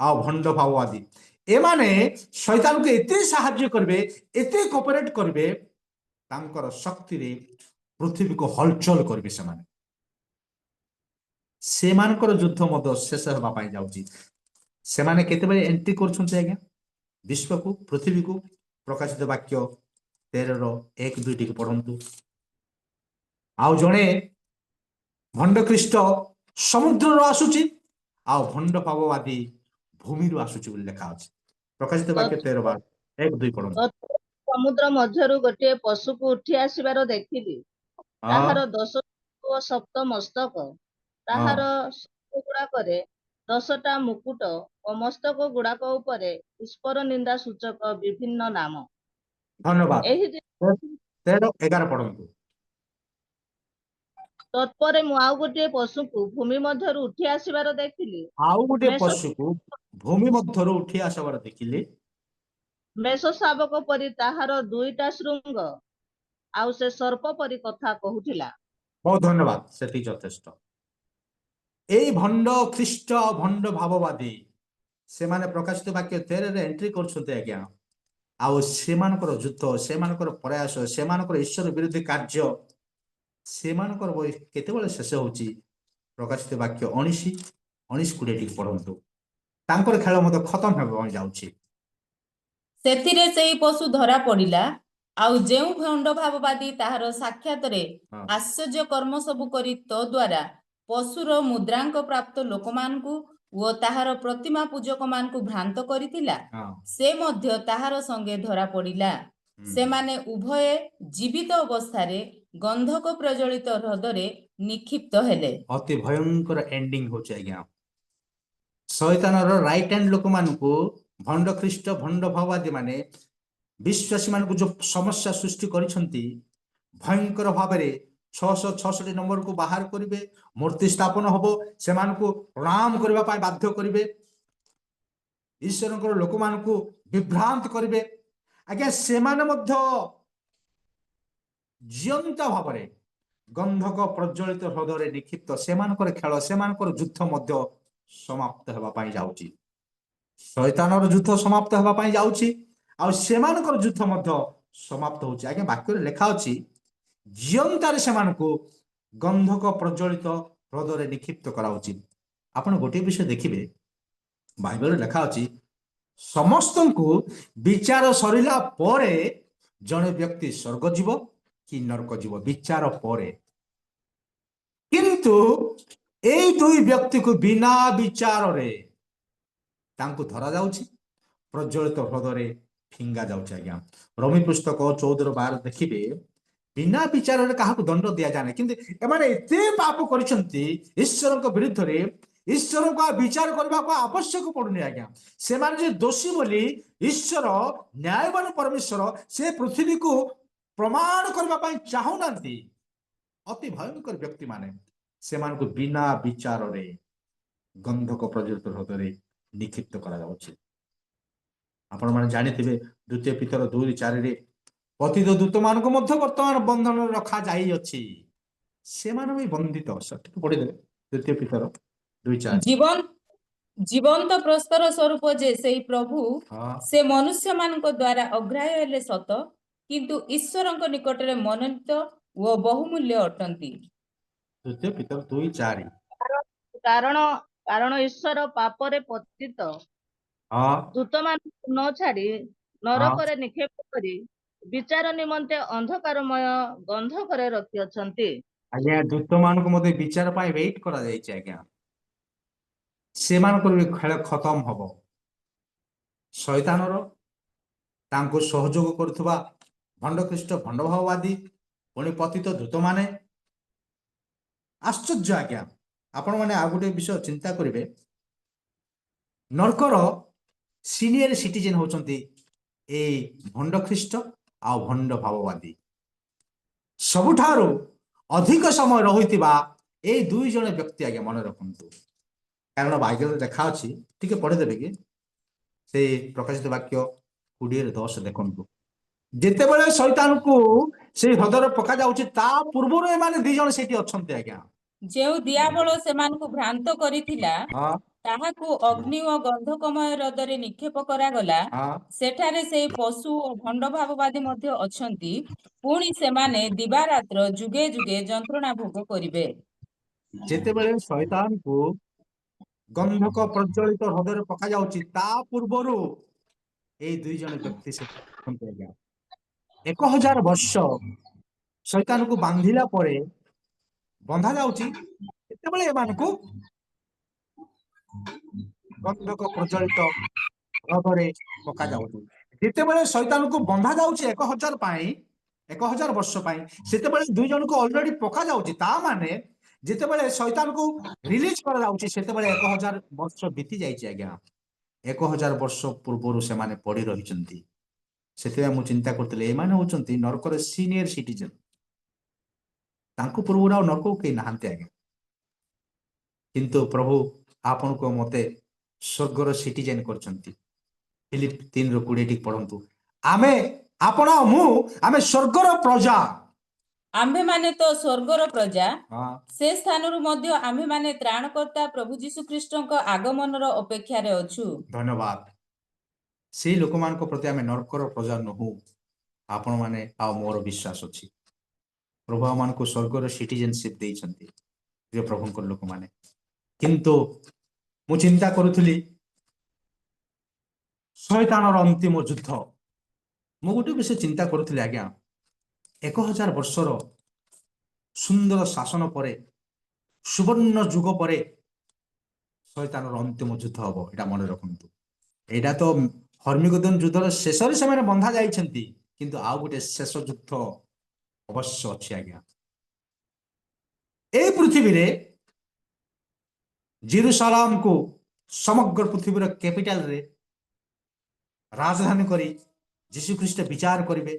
ଆଉ ଭଣ୍ଡ ଭାବବାଦୀ, ଏମାନେ ଶୈତାନକୁ ଏତେ ସାହାଯ୍ୟ କରିବେ, ଏତେ କୋପରେଟ କରିବେ, ତାଙ୍କର ଶକ୍ତିରେ ପୃଥିବୀକୁ ହଲଚଲ କରିବେ। ସେମାନଙ୍କର ଯୁଦ୍ଧ ମଧ୍ୟ ଶେଷ ହେବା ପାଇଁ ଯାଉଛି। ସେମାନେ କେତେବେଳେ ଏଣ୍ଟ୍ରି କରୁଛନ୍ତି ଆଜ୍ଞା ବିଶ୍ୱକୁ, ପୃଥିବୀକୁ? ପ୍ରକାଶିତ ବାକ୍ୟ 13:1-2 ଟିକେ ପଢନ୍ତୁ। ଆଉ ଜଣେ ଭଣ୍ଡ ଖ୍ରୀଷ୍ଟ ସମୁଦ୍ରରୁ ଆସୁଛି, ଆଉ ଭଣ୍ଡ ଭାବବାଦୀ ଭୂମିରୁ ଆସୁଛି ବୋଲି ଲେଖା ଅଛି। ପ୍ରକାଶିତ ବାକ୍ୟ 13:1-2 ପଢନ୍ତୁ। ସମୁଦ୍ର ମଧ୍ୟରୁ ଗୋଟିଏ ପଶୁକୁ ଉଠି ଆସିବାର ଦେଖିଲି। ତାହାର 10 ଓ 7 ମସ୍ତକ, ତାହାର ଗୁଡାକରେ 10ଟା ମୁକୁଟ ଓ ମସ୍ତକ ଗୁଡାକ ଉପରେ ଈଶ୍ୱର ନିନ୍ଦା ସୂଚକ ବିଭିନ୍ନ ନାମ। ଧନ୍ୟବାଦ। ଏହି 13-11 ପଢନ୍ତୁ। ତତ୍ପରେ ମୁଁ ଆଉ ଗୋଟିଏ ପଶୁଙ୍କୁ ଭୂମି ମଧ୍ୟରୁ ଉଠି ଆସିବାର ଦେଖିଲି। ଆଉ ଗୋଟିଏ ମେଷ ପଶୁକୁ ଭୂମି ମଧ୍ୟରୁ ଉଠି ଆସିବାର ଦେଖିଲି। ମେଷ ଶାବକ ପରି ତାହାର 2ଟା ଶୃଙ୍ଗ, ଆଉ ସେ ସର୍ପ ପରି କଥା କହୁଥିଲା। ବହୁତ ଧନ୍ୟବାଦ, ସେଠି ଯଥେଷ୍ଟ। ଏଇ ଭଣ୍ଡ ଖ୍ରୀଷ୍ଟ ଆଉ ଭଣ୍ଡ ଭାବବାଦୀ ସେମାନେ ପ୍ରକାଶିତ ବାକ୍ୟ 13ରେ ଏଣ୍ଟ୍ରି କରୁଛନ୍ତି ଆଜ୍ଞା। ଆଉ ସେମାନଙ୍କର ଯୁଦ୍ଧ, ସେମାନଙ୍କର ପ୍ରୟାସ, ସେମାନଙ୍କର ଈଶ୍ୱର ବିରୋଧୀ କାର୍ଯ୍ୟ, ସେମାନଙ୍କର ବହି କେତେବେଳେ ଶେଷ ହଉଛି? ପ୍ରକାଶିତ ବାକ୍ୟ 19-20 ଟିକେ ପଢନ୍ତୁ। ତାଙ୍କର ଖେଳ ମଧ୍ୟ ଖତମ ହେବା ପାଇଁ ଯାଉଛି। ସେଥିରେ ସେଇ ପଶୁ ଧରା ପଡ଼ିଲା, ଆଉ ଯେଉଁ ଭଣ୍ଡ ଭାବବାଦୀ ତାହାର ସାକ୍ଷାତରେ ହଁ। ଆଶ୍ଚର୍ଯ୍ୟ କର୍ମ ସବୁ କରି ତ ଦ୍ୱାରା ପଶୁର ମୁଦ୍ରାଙ୍କ ପ୍ରାପ୍ତ ଲୋକମାନଙ୍କୁ ଓ ତାହାର ପ୍ରତିମା ପୂଜକମାନଙ୍କୁ ଭ୍ରାନ୍ତ କରିଥିଲା, ହଁ। ସେ ମଧ୍ୟ ତାହାର ସଙ୍ଗେ ଧରା ପଡ଼ିଲା। ସେମାନେ ଉଭୟେ ଜୀବିତ ଅବସ୍ଥାରେ ଗନ୍ଧକ ପ୍ରଜ୍ୱଳିତ ହ୍ରଦରେ ନିକ୍ଷିପ୍ତ ହେଲେ। ଅତି ଭୟଙ୍କର ଏଣ୍ଡିଂ ହଉଛି ଆଜ୍ଞା। ଶୈତାନର ରାଇଟ୍ ହ୍ୟାଣ୍ଡ ଲୋକମାନଙ୍କୁ ଭଣ୍ଡ ଖ୍ରୀଷ୍ଟ ଭଣ୍ଡ ଭାବବାଦୀ ମାନେ ବିଶ୍ୱାସୀ ମାନଙ୍କୁ ଯୋଉ ସମସ୍ୟା ସୃଷ୍ଟି କରିଛନ୍ତି, ଭୟଙ୍କର ଭାବରେ 666 ନମ୍ବରକୁ ବାହାର କରିବେ, ମୂର୍ତ୍ତି ସ୍ଥାପନ ହବ, ସେମାନଙ୍କୁ ପ୍ରଣାମ କରିବା ପାଇଁ ବାଧ୍ୟ କରିବେ, ଈଶ୍ୱରଙ୍କର ଲୋକମାନଙ୍କୁ ବିଭ୍ରାନ୍ତ କରିବେ। ଆଜ୍ଞା ସେମାନେ ମଧ୍ୟ ଜିଅନ୍ତା ଭାବରେ ଗନ୍ଧକ ପ୍ରଜ୍ୱଳିତ ହ୍ରଦରେ ନିକ୍ଷିପ୍ତ। ସେମାନଙ୍କର ଖେଳ, ସେମାନଙ୍କର ଯୁଦ୍ଧ ମଧ୍ୟ ସମାପ୍ତ ହେବା ପାଇଁ ଯାଉଛି। ଶୈତାନର ଯୁଦ୍ଧ ସମାପ୍ତ ହେବା ପାଇଁ ଯାଉଛି, ଆଉ ସେମାନଙ୍କର ଯୁଦ୍ଧ ମଧ୍ୟ ସମାପ୍ତ ହଉଛି। ଆଜ୍ଞା ବାକ୍ୟରେ ଲେଖା ଅଛି, ଜିଅନ୍ତାରେ ସେମାନଙ୍କୁ ଗନ୍ଧକ ପ୍ରଜ୍ୱଳିତ ହ୍ରଦରେ ନିକ୍ଷିପ୍ତ କରାଉଛି। ଆପଣ ଗୋଟିଏ ବିଷୟ ଦେଖିବେ, ବାଇବଲରେ ଲେଖା ଅଛି, ସମସ୍ତଙ୍କୁ ବିଚାର ସରିଲା ପରେ ଜଣେ ବ୍ୟକ୍ତି ସ୍ୱର୍ଗ ଯିବ କି ନର୍କ ଯିବ, ବିଚାର ପରେ। କିନ୍ତୁ ଏଇ ଦୁଇ ବ୍ୟକ୍ତିକୁ ବିନା ବିଚାରରେ ତାଙ୍କୁ ଧରାଯାଉଛି, ପ୍ରଜ୍ୱଳିତ ହ୍ରଦରେ ଫିଙ୍ଗା ଯାଉଛି। ଆଜ୍ଞା ରୋମୀ ପୁସ୍ତକ 14-12 ଦେଖିବେ, ବିନା ବିଚାରରେ କାହାକୁ ଦଣ୍ଡ ଦିଆଯାଏ, କିନ୍ତୁ ଏମାନେ ଏତେ ପାପ କରିଛନ୍ତି ଈଶ୍ୱରଙ୍କ ବିରୁଦ୍ଧରେ, ଈଶ୍ୱରଙ୍କୁ ଆଉ ବିଚାର କରିବାକୁ ଆବଶ୍ୟକ ପଡୁନି। ଆଜ୍ଞା ସେମାନେ ଯେ ଦୋଷୀ ବୋଲି ଈଶ୍ୱର ନ୍ୟାୟବାନ ପରମେଶ୍ୱର ସେ ପୃଥିବୀକୁ ପ୍ରମାଣ କରିବା ପାଇଁ ଚାହୁଁନାହାନ୍ତି। ଅତି ଭୟଙ୍କର ବ୍ୟକ୍ତି ମାନେ ସେମାନଙ୍କୁ ବିନା ବିଚାରରେ ଗନ୍ଧକ ପ୍ରଜ୍ୱଳିତ ହ୍ରଦରେ ନିକ୍ଷିପ୍ତ କରାଯାଉଛି। ଆପଣମାନେ ଜାଣିଥିବେ 2 ପିତର 2:4 ପତିତ ଦୂତମାନଙ୍କୁ ମଧ୍ୟ ବର୍ତ୍ତମାନ ବନ୍ଧନରେ ରଖାଯାଇଅଛି, ସେମାନେ ବି ବନ୍ଦିତ। ସଠିକ ପଢିଦେବେ 2 ପିତର 2:4। ଜୀବନ୍ତ ପ୍ରସ୍ତର ସ୍ୱରୂପ ଯେ ସେଇ ପ୍ରଭୁ ହଁ। ସେ ମନୁଷ୍ୟମାନଙ୍କ ଦ୍ୱାରା ଅଗ୍ରାହ୍ୟ ହେଲେ ସତ, କିନ୍ତୁ ଈଶ୍ୱରଙ୍କ ନିକଟରେ ମନୋନୀତ ଓ ବହୁମୂଲ୍ୟ ଅଟନ୍ତି। 2 ପିତର 2:4। କାରଣ କାରଣ ଈଶ୍ୱର ପାପରେ ପତିତ ହଁ ଦୂତମାନଙ୍କୁ ନ ଛାଡି ନରକରେ ନିକ୍ଷେପ କରି ବିଚାର ନିମନ୍ତେ ଅନ୍ଧକାରମୟ ଗନ୍ଧକରେ ରଖିଅଛନ୍ତି। ଆଜ୍ଞା ଦୂତମାନଙ୍କୁ ମଧ୍ୟ ବିଚାର ପାଇଁ ୱେଟ୍ କରାଯାଇଛି। ଆଜ୍ଞା ସେମାନଙ୍କର ବି ଖେଳ ଖତମ ହବ। ଶୈତାନର, ତାଙ୍କୁ ସହଯୋଗ କରୁଥିବା ଭଣ୍ଡ ଖ୍ରୀଷ୍ଟ ଭଣ୍ଡ ଭାବବାଦୀ, ପୁଣି ପତିତ ଦୂତମାନେ। ଆଶ୍ଚର୍ଯ୍ୟ ଆଜ୍ଞା, ଆପଣମାନେ ଆଉ ଗୋଟେ ବିଷୟ ଚିନ୍ତା କରିବେ, ନର୍କର ସିନିୟର ସିଟିଜେନ ହଉଛନ୍ତି ଏଇ ଭଣ୍ଡ ଖ୍ରୀଷ୍ଟ ଆଉ ଭଣ୍ଡ ଭାବବାଦୀ। ସବୁଠାରୁ ଅଧିକ ସମୟ ରହିଥିବା ଏଇ 2 ଜଣ ବ୍ୟକ୍ତି ଆଜ୍ଞା ମନେ ରଖନ୍ତୁ। କାରଣ ବାଇବଲରେ ଲେଖା ଅଛି, ଟିକେ ପଢିଦେବେ କି ସେଇ ପ୍ରକାଶିତ ବାକ୍ୟ 20:10 ଦେଖନ୍ତୁ। ଯେତେବେଳେ ଶୈତାନକୁ ସେଇ ହ୍ରଦରେ ପକାଯାଉଛି, ତା ପୂର୍ବରୁ ଏମାନେ 2 ଜଣ ସେଠି ଅଛନ୍ତି। ଆଜ୍ଞା ଯେଉଁ ଦିଆବଳ ସେମାନଙ୍କୁ ଭ୍ରାନ୍ତ କରିଥିଲା, ହଁ ତାହାକୁ ଅଗ୍ନି ଓ ଗନ୍ଧକମୟ ହ୍ରଦରେ ନିକ୍ଷେପ କରାଗଲା। ହଁ ସେଠାରେ ସେଇ ପଶୁ ଓ ଭଣ୍ଡ ଭାବବାଦୀ ମଧ୍ୟ ଅଛନ୍ତି। ପୁଣି ସେମାନେ ଦିବାରାତ୍ର ଯୁଗେ ଯୁଗେ ଯନ୍ତ୍ରଣା ଭୋଗ କରିବେ। ଯେତେବେଳେ ଶୈତାନକୁ ଗନ୍ଧକ ପ୍ରଜ୍ୱଳିତ ହ୍ରଦରେ ପକାଯାଉଛି, ତା ପୂର୍ବରୁ ଏଇ 2 ଜଣ ବ୍ୟକ୍ତି ସେଠି ଅଛନ୍ତି। ଆଜ୍ଞା 1000 ବର୍ଷ ଶୈତାନକୁ ବାନ୍ଧିଲା ପରେ ବନ୍ଧା ଯାଉଛି, ସେତେବେଳେ ଏମାନଙ୍କୁ ଗନ୍ଧକ ପ୍ରଜ୍ୱଳିତ ହ୍ରଦରେ ପକାଯାଉଛି। ଯେତେବେଳେ ଶୈତାନକୁ ବନ୍ଧା ଯାଉଛି 1000 ବର୍ଷ ପାଇଁ, ସେତେବେଳେ 2 ଜଣଙ୍କୁ ଅଲରେଡି ପକାଯାଉଛି। ତା ମାନେ ଯେତେବେଳେ ଶୈତାନକୁ ରିଲିଜ କରାଯାଉଛି, ସେତେବେଳେ 1000 ବର୍ଷ ବିତି ଯାଇଛି। ଆଜ୍ଞା 1000 ବର୍ଷ ପୂର୍ବରୁ ସେମାନେ ପଡି ରହିଛନ୍ତି। ସେଥିପାଇଁ ମୁଁ ଚିନ୍ତା କରୁଥିଲି ଏମାନେ ହଉଛନ୍ତି ନରକର ସିନିୟର ସିଟିଜେନ। ତାଙ୍କୁ ପୂର୍ବରୁ ଆଉ ନରକକୁ କେହି ନାହାନ୍ତି ଆଜ୍ଞା, କିନ୍ତୁ ପ୍ରଭୁ ଆପଣଙ୍କୁ ମତେ ସ୍ୱର୍ଗର ସିଟିଜେନ କରିଛନ୍ତି। ଫିଲିପ 3:20 ଟିକେ ପଢନ୍ତୁ। ଆମେ ଆପଣ ଆଉ ମୁଁ ଆମେ ସ୍ୱର୍ଗର ପ୍ରଜା। ଆମ୍ଭେମାନେ ତ ସ୍ୱର୍ଗର ପ୍ରଜା, ହଁ, ସେ ସ୍ଥାନରୁ ମଧ୍ୟ ଆମ୍ଭେମାନେ ତ୍ରାଣକର୍ତ୍ତା ପ୍ରଭୁ ଯୀଶୁ ଖ୍ରୀଷ୍ଟଙ୍କ ଆଗମନର ଅପେକ୍ଷାରେ ଅଛୁ। ଧନ୍ୟବାଦ। ସେଇ ଲୋକମାନଙ୍କ ପ୍ରତି ଆମେ ନରକର ପ୍ରଜା ନୁହଁ। ଆପଣମାନେ ଆଉ ମୋର ବିଶ୍ୱାସ ଅଛି ପ୍ରଭୁ ଆମମାନଙ୍କୁ ସ୍ୱର୍ଗର ସିଟିଜେନସିପ ଦେଇଛନ୍ତି ପ୍ରିୟ ପ୍ରଭୁଙ୍କର ଲୋକମାନେ। କିନ୍ତୁ ମୁଁ ଚିନ୍ତା କରୁଥିଲି ଶୟତାନର ଅନ୍ତିମ ଯୁଦ୍ଧ। ମୁଁ ଗୋଟେ ବିଷୟ ଚିନ୍ତା କରୁଥିଲି ଆଜ୍ଞା, 1000 ବର୍ଷର ସୁନ୍ଦର ଶାସନ ପରେ, ସୁବର୍ଣ୍ଣ ଯୁଗ ପରେ ଶୟତାନର ଅନ୍ତିମ ଯୁଦ୍ଧ ହବ। ଏଇଟା ମନେ ରଖନ୍ତୁ। ଏଇଟା ତ ହର୍ମିଗଦନ ଯୁଦ୍ଧର ଶେଷରେ ସେମାନେ ବନ୍ଧା ଯାଇଛନ୍ତି, କିନ୍ତୁ ଆଉ ଗୋଟେ ଶେଷ ଯୁଦ୍ଧ ଅବଶ୍ୟ ଅଛି ଆଜ୍ଞା। এই ପୃଥିବୀରେ ଜେରୁସାଲାମକୁ ସମଗ୍ର ପୃଥିବୀର କ୍ୟାପିଟାଲରେ ରାଜଧାନୀ କରି ଯୀଶୁ ଖ୍ରୀଷ୍ଟ ବିଚାର କରିବେ,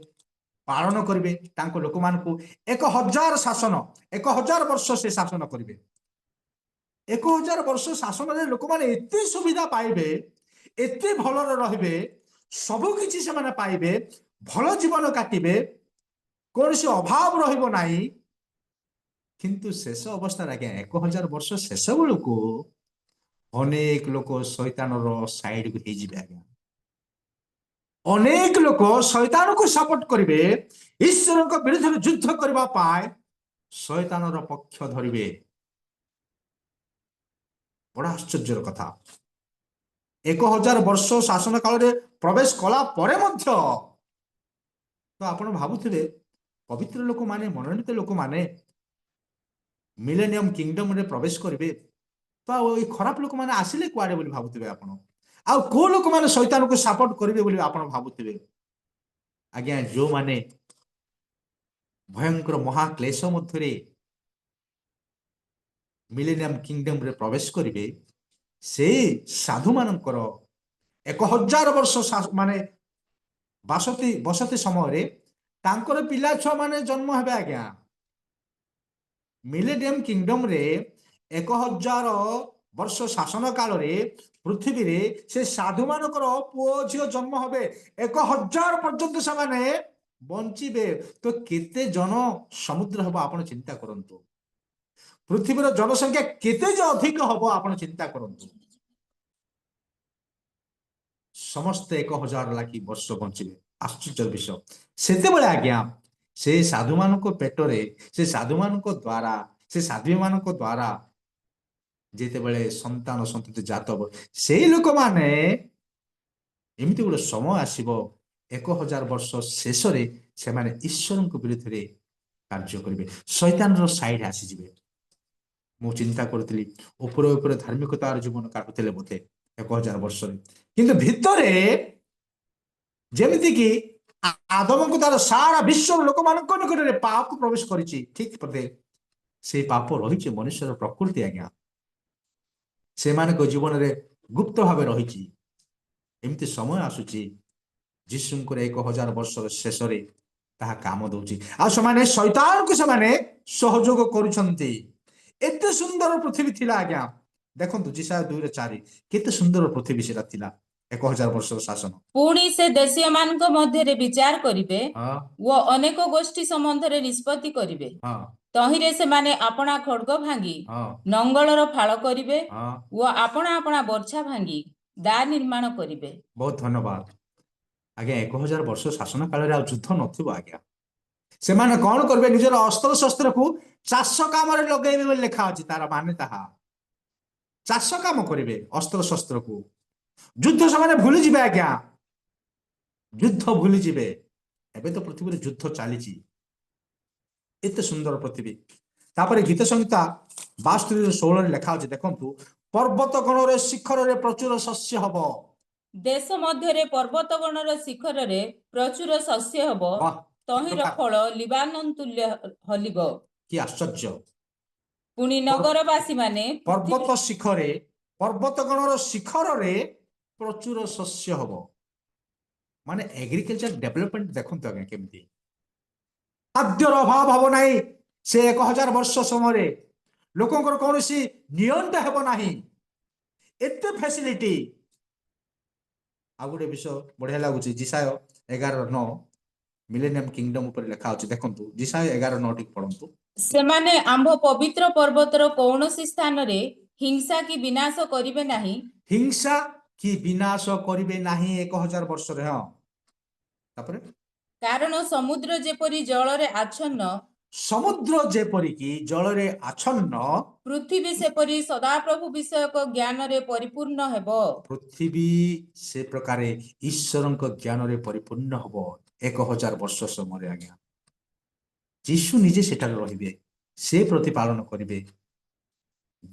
ପାଳନ କରିବେ। ତାଙ୍କ ଲୋକମାନଙ୍କୁ 1000 ଶାସନ, 1000 ବର୍ଷ ସେ ଶାସନ କରିବେ। 1000 ବର୍ଷ ଶାସନରେ ଲୋକମାନେ ଏତେ ସୁବିଧା ପାଇବେ, ଏତେ ଭଲରେ ରହିବେ, ସବୁ କିଛି ସେମାନେ ପାଇବେ, ଭଲ ଜୀବନ କାଟିବେ, କୌଣସି ଅଭାବ ରହିବ ନାହିଁ। କିନ୍ତୁ ଶେଷ ଅବସ୍ଥାରେ ଆଜ୍ଞା 1000 ବର୍ଷ ଶେଷ ବେଳକୁ ଅନେକ ଲୋକ ଶୈତାନର ସାଇଡକୁ ହେଇଯିବେ ଆଜ୍ଞା। ଅନେକ ଲୋକ ଶୈତାନକୁ ସପୋର୍ଟ କରିବେ, ଈଶ୍ୱରଙ୍କ ବିରୁଦ୍ଧରେ ଯୁଦ୍ଧ କରିବା ପାଇଁ ଶୈତାନର ପକ୍ଷ ଧରିବେ। ବଡ଼ ଆଶ୍ଚର୍ଯ୍ୟର କଥା। 1000 ବର୍ଷ ଶାସନ କାଳରେ ପ୍ରବେଶ କଲା ପରେ ମଧ୍ୟ ତ ଆପଣ ଭାବୁଥିବେ ପବିତ୍ର ଲୋକମାନେ, ମନୋନୀତ ଲୋକମାନେ ମିଲେନିୟମ କିଙ୍ଗଡମରେ ପ୍ରବେଶ କରିବେ, ତ ଆଉ ଏଇ ଖରାପ ଲୋକମାନେ ଆସିଲେ କୁଆଡେ ବୋଲି ଭାବୁଥିବେ ଆପଣ। ଆଉ କୋଉ ଲୋକମାନେ ଶୈତାନକୁ ସପୋର୍ଟ କରିବେ ବୋଲି ଆପଣ ଭାବୁଥିବେ? ଆଜ୍ଞା, ଯୋଉମାନେ ଭୟଙ୍କର ମହାକ୍ଲେଶ ମଧ୍ୟରେ ମିଲେନିୟମ କିଙ୍ଗଡମରେ ପ୍ରବେଶ କରିବେ, ସେଇ ସାଧୁମାନଙ୍କର 1000 ବର୍ଷ ମାନେ ବସତି ସମୟରେ ତାଙ୍କର ପିଲା ଛୁଆ ମାନେ ଜନ୍ମ ହେବେ ଆଜ୍ଞା। ମିଲେନିୟମ କିଙ୍ଗଡମରେ 1000 ବର୍ଷ ଶାସନ କାଳରେ ପୃଥିବୀରେ ସେ ସାଧୁମାନଙ୍କର ପୁଅ ଝିଅ ଜନ୍ମ ହେବେ। 1000 ପର୍ଯ୍ୟନ୍ତ ସେମାନେ ବଞ୍ଚିବେ। ତ କେତେ ଜନ ସମୁଦ୍ର ହେବ ଆପଣ ଚିନ୍ତା କରନ୍ତୁ। ପୃଥିବୀର ଜନସଂଖ୍ୟା କେତେ ଯେ ଅଧିକ ହବ ଆପଣ ଚିନ୍ତା କରନ୍ତୁ। ସମସ୍ତେ 1000 ଲାଖି ବର୍ଷ ବଞ୍ଚିବେ। ଆଶ୍ଚର୍ଯ୍ୟ ବିଷୟ। ସେତେବେଳେ ଆଜ୍ଞା ସେ ସାଧୁମାନଙ୍କ ପେଟରେ, ସେ ସାଧୁମାନଙ୍କ ଦ୍ୱାରା, ସେ ସାଧ୍ୱୀମାନଙ୍କ ଦ୍ୱାରା ଯେତେବେଳେ ସନ୍ତାନ ସନ୍ତତି ଜାତ ହେବ, ସେଇ ଲୋକମାନେ ଏମିତି ଗୋଟେ ସମୟ ଆସିବ 1000 ବର୍ଷ ଶେଷରେ ସେମାନେ ଈଶ୍ୱରଙ୍କ ବିରୁଦ୍ଧରେ କାର୍ଯ୍ୟ କରିବେ, ଶୈତାନର ସାଇଡ୍ ଆସିଯିବେ। ମୁଁ ଚିନ୍ତା କରୁଥିଲି ଉପରେ ଉପରେ ଧାର୍ମିକତାର ଜୀବନ କାଟୁଥିଲେ ବୋଧେ 1000 ବର୍ଷରେ, କିନ୍ତୁ ଭିତରେ ଯେମିତିକି ଆଦମକୁ ତାର ସାରା ବିଶ୍ୱର ଲୋକମାନଙ୍କ ନିକଟରେ ପାପ ପ୍ରବେଶ କରିଛି, ଠିକ ବୋଧେ ସେଇ ପାପ ରହିଛି ମନୁଷ୍ୟର ପ୍ରକୃତି ଆଜ୍ଞା। ସେମାନଙ୍କ ଜୀବନରେ ଗୁପ୍ତ ଭାବେ ରହିଛି। ଏମିତି ସମୟ ଆସୁଛି ଯୀଶୁଙ୍କର 1000 ବର୍ଷର ଶେଷରେ ତାହା କାମ ଦଉଛି। ଆଉ ସେମାନେ ଶୈତାନକୁ ସେମାନେ ସହଯୋଗ କରୁଛନ୍ତି। ଏତେ ସୁନ୍ଦର ପୃଥିବୀ ଥିଲା ଆଜ୍ଞା। ଦେଖନ୍ତୁ ଯିଶାୟା 2:4 କେତେ ସୁନ୍ଦର ପୃଥିବୀ ସେଟା ଥିଲା 1000 ବର୍ଷର ଶାସନ। ପୁଣି ସେ ଦେଶୀୟମାନଙ୍କ ମଧ୍ୟରେ ବିଚାର କରିବେ ହଁ, ଓ ଅନେକ ଗୋଷ୍ଠୀ ସମ୍ବନ୍ଧରେ ନିଷ୍ପତ୍ତି କରିବେ। ହଁ, ତହିଁରେ ସେମାନେ ଆପଣା ଖଡ୍ଗ ଭାଙ୍ଗି ହଁ, ନଙ୍ଗଳର ଫାଳ କରିବେ ହଁ। ଓ ଆପଣା ଆପଣା ବର୍ଚ୍ଛା ଭାଙ୍ଗି ଦା ନିର୍ମାଣ କରିବେ। ବହୁତ ଧନ୍ୟବାଦ ଆଜ୍ଞା। 1000 ବର୍ଷ ଶାସନ କାଳରେ ଆଉ ଯୁଦ୍ଧ ନଥିବ ଆଜ୍ଞା। ସେମାନେ କଣ କରିବେ? ନିଜର ଅସ୍ତ୍ର ଶସ୍ତ୍ରକୁ ଚାଷ କାମରେ ଲଗେଇବେ ବୋଲି ଲେଖା ଅଛି। ତାର ମାନେ ତାହା ଚାଷ କାମ କରିବେ ଅସ୍ତ୍ର ଶସ୍ତ୍ରକୁ। ଯୁଦ୍ଧ ସେମାନେ ଭୁଲିଯିବେ ଆଜ୍ଞା, ଯୁଦ୍ଧ ଭୁଲିଯିବେ। ଏବେ ତ ପୃଥିବୀରେ ଯୁଦ୍ଧ ଚାଲିଛି। ଏତେ ସୁନ୍ଦର ପୃଥିବୀ। ତାପରେ ଗୀତ ସଂହିତା 62:16 ଲେଖା ଅଛି, ଦେଖନ୍ତୁ, ପର୍ବତ ଗଣର ଶିଖରରେ ପ୍ରଚୁର ଶସ୍ୟ ହବ। ଦେଶ ମଧ୍ୟରେ ପର୍ବତଗଣର ଶିଖରରେ ପ୍ରଚୁର ଶସ୍ୟ ହେବ। ବାହ, ତହିଁର ଫଳ ଲିବାନୋନ ତୁଲ୍ୟ ହଲିବ। କି ଆଶ୍ଚର୍ଯ୍ୟ। ପୁଣି ନଗରବାସୀ ମାନେ ପର୍ବତ ଶିଖରେ, ପର୍ବତ ଗଣର ଶିଖରରେ ପ୍ରଚୁର ଶସ୍ୟ ହବ। माने एग्रीकल्चर डेवलपमेंट देखंतु आगे केमती खाद्यर अभाव हब नाही से 1000 वर्ष समय लोकंकर कौनसी नियंत्रण हेब नाही एते फैसिलिटी आ गोटे विषय बढ़िया लगुच जिसाय 11:9 मिलेनियम किंगडम ऊपर लिखा अछि देखंतु जिसाय 11:9 टिक पढंतु ସେମାନେ ଆମ୍ଭ ପବିତ୍ର ପର୍ବତର କୌଣସି ସ୍ଥାନରେ ହିଂସା କି ବିନାଶ କରିବେ ନାହିଁ हिंसा की विनाश करिवे नाही 1000 वर्ष रे हां तापरे କାରଣ ସମୁଦ୍ର ଯେପରି ଜଳରେ ଆଚ୍ଛନ୍ନ समुद्र जेपरिकी जलरे आच्छन्न ପୃଥିବୀ ସେପରି ସଦାପ୍ରଭୁ ବିଷୟକ ଜ୍ଞାନରେ ପରିପୂର୍ଣ୍ଣ ହେବ पृथ्वी से प्रकारे ईश्वरଙ୍କ ଜ୍ଞାନରେ ପରିପୂର୍ଣ୍ଣ ହବ 1000 ବର୍ଷ ସମୟରେ ଆଜ୍ଞା ଯୀଶୁ ନିଜେ ସେଠାରେ ରହିବେ ସେ ପ୍ରତିପାଳନ କରିବେ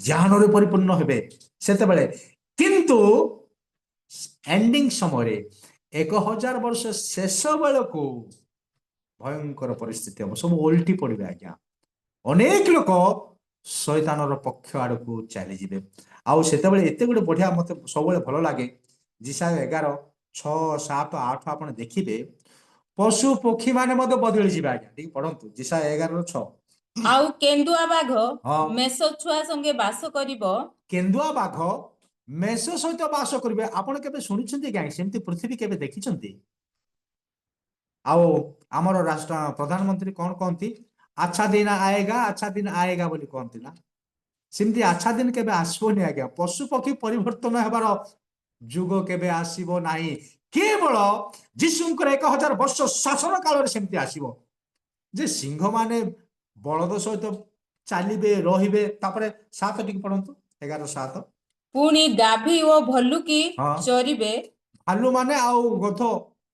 ଜ୍ଞାନରେ ପରିପୂର୍ଣ୍ଣ ହେବେ ସେତେବେଳେ କିନ୍ତୁ ଏଣ୍ଡିଂ ସମୟରେ 1000 ବର୍ଷ ଶେଷ ବେଳକୁ ଭୟଙ୍କର ପରିସ୍ଥିତି ହବ ସବୁ ଓଲଟି ପଡିବେ ଆଜ୍ଞା ଅନେକ ଲୋକ ଶୈତାନର ପକ୍ଷ ଆଡକୁ ଚାଲିଯିବେ ଆଉ ସେତେବେଳେ ଏତେ ଗୋଟେ ବଢିଆ ମତେ ସବୁବେଳେ ଭଲ ଲାଗେ ଜିସାୟ 11:6, 7, 8 ଆପଣ ଦେଖିବେ ପଶୁ ପକ୍ଷୀ ମାନେ ମଧ୍ୟ ବଦଳି ଯିବେ ଆଜ୍ଞା ଟିକେ ପଢନ୍ତୁ ଜିସାୟ 11:6 ଆଉ କେନ୍ଦୁଆ ବାଘ ହଁ ମେଷ ଛୁଆ ସଙ୍ଗେ ବାସ କରିବ କେନ୍ଦୁଆ ବାଘ ମେଷ ସହିତ ବାସ କରିବେ ଆପଣ କେବେ ଶୁଣିଛନ୍ତି କାହିଁ ସେମିତି ପୃଥିବୀ କେବେ ଦେଖିଛନ୍ତି ଆଉ ଆମର ରାଷ୍ଟ୍ର ପ୍ରଧାନମନ୍ତ୍ରୀ କଣ କହନ୍ତି ଆଚ୍ଛା ଦିନ ଆଏଗା ବୋଲି କହନ୍ତି ନା ସେମିତି ଆଚ୍ଛା ଦିନ କେବେ ଆସିବନି ଆଜ୍ଞା ପଶୁ ପକ୍ଷୀ ପରିବର୍ତ୍ତନ ହେବାର ଯୁଗ କେବେ ଆସିବ ନାହିଁ କେବଳ ଯୀଶୁଙ୍କର 1000 ବର୍ଷ ଶାସନ କାଳରେ ସେମିତି ଆସିବ ଯେ ସିଂହ ମାନେ ବଳଦ ସହିତ ଚାଲିବେ ରହିବେ ତାପରେ 7 ଟିକେ ପଢନ୍ତୁ 11:7 ପୁଣି ଗାଭୀ ଓ ଭଲ୍ଲୁକି ହଁ ଚରିବେ ଭାଲୁ ମାନେ ଆଉ ଗଧ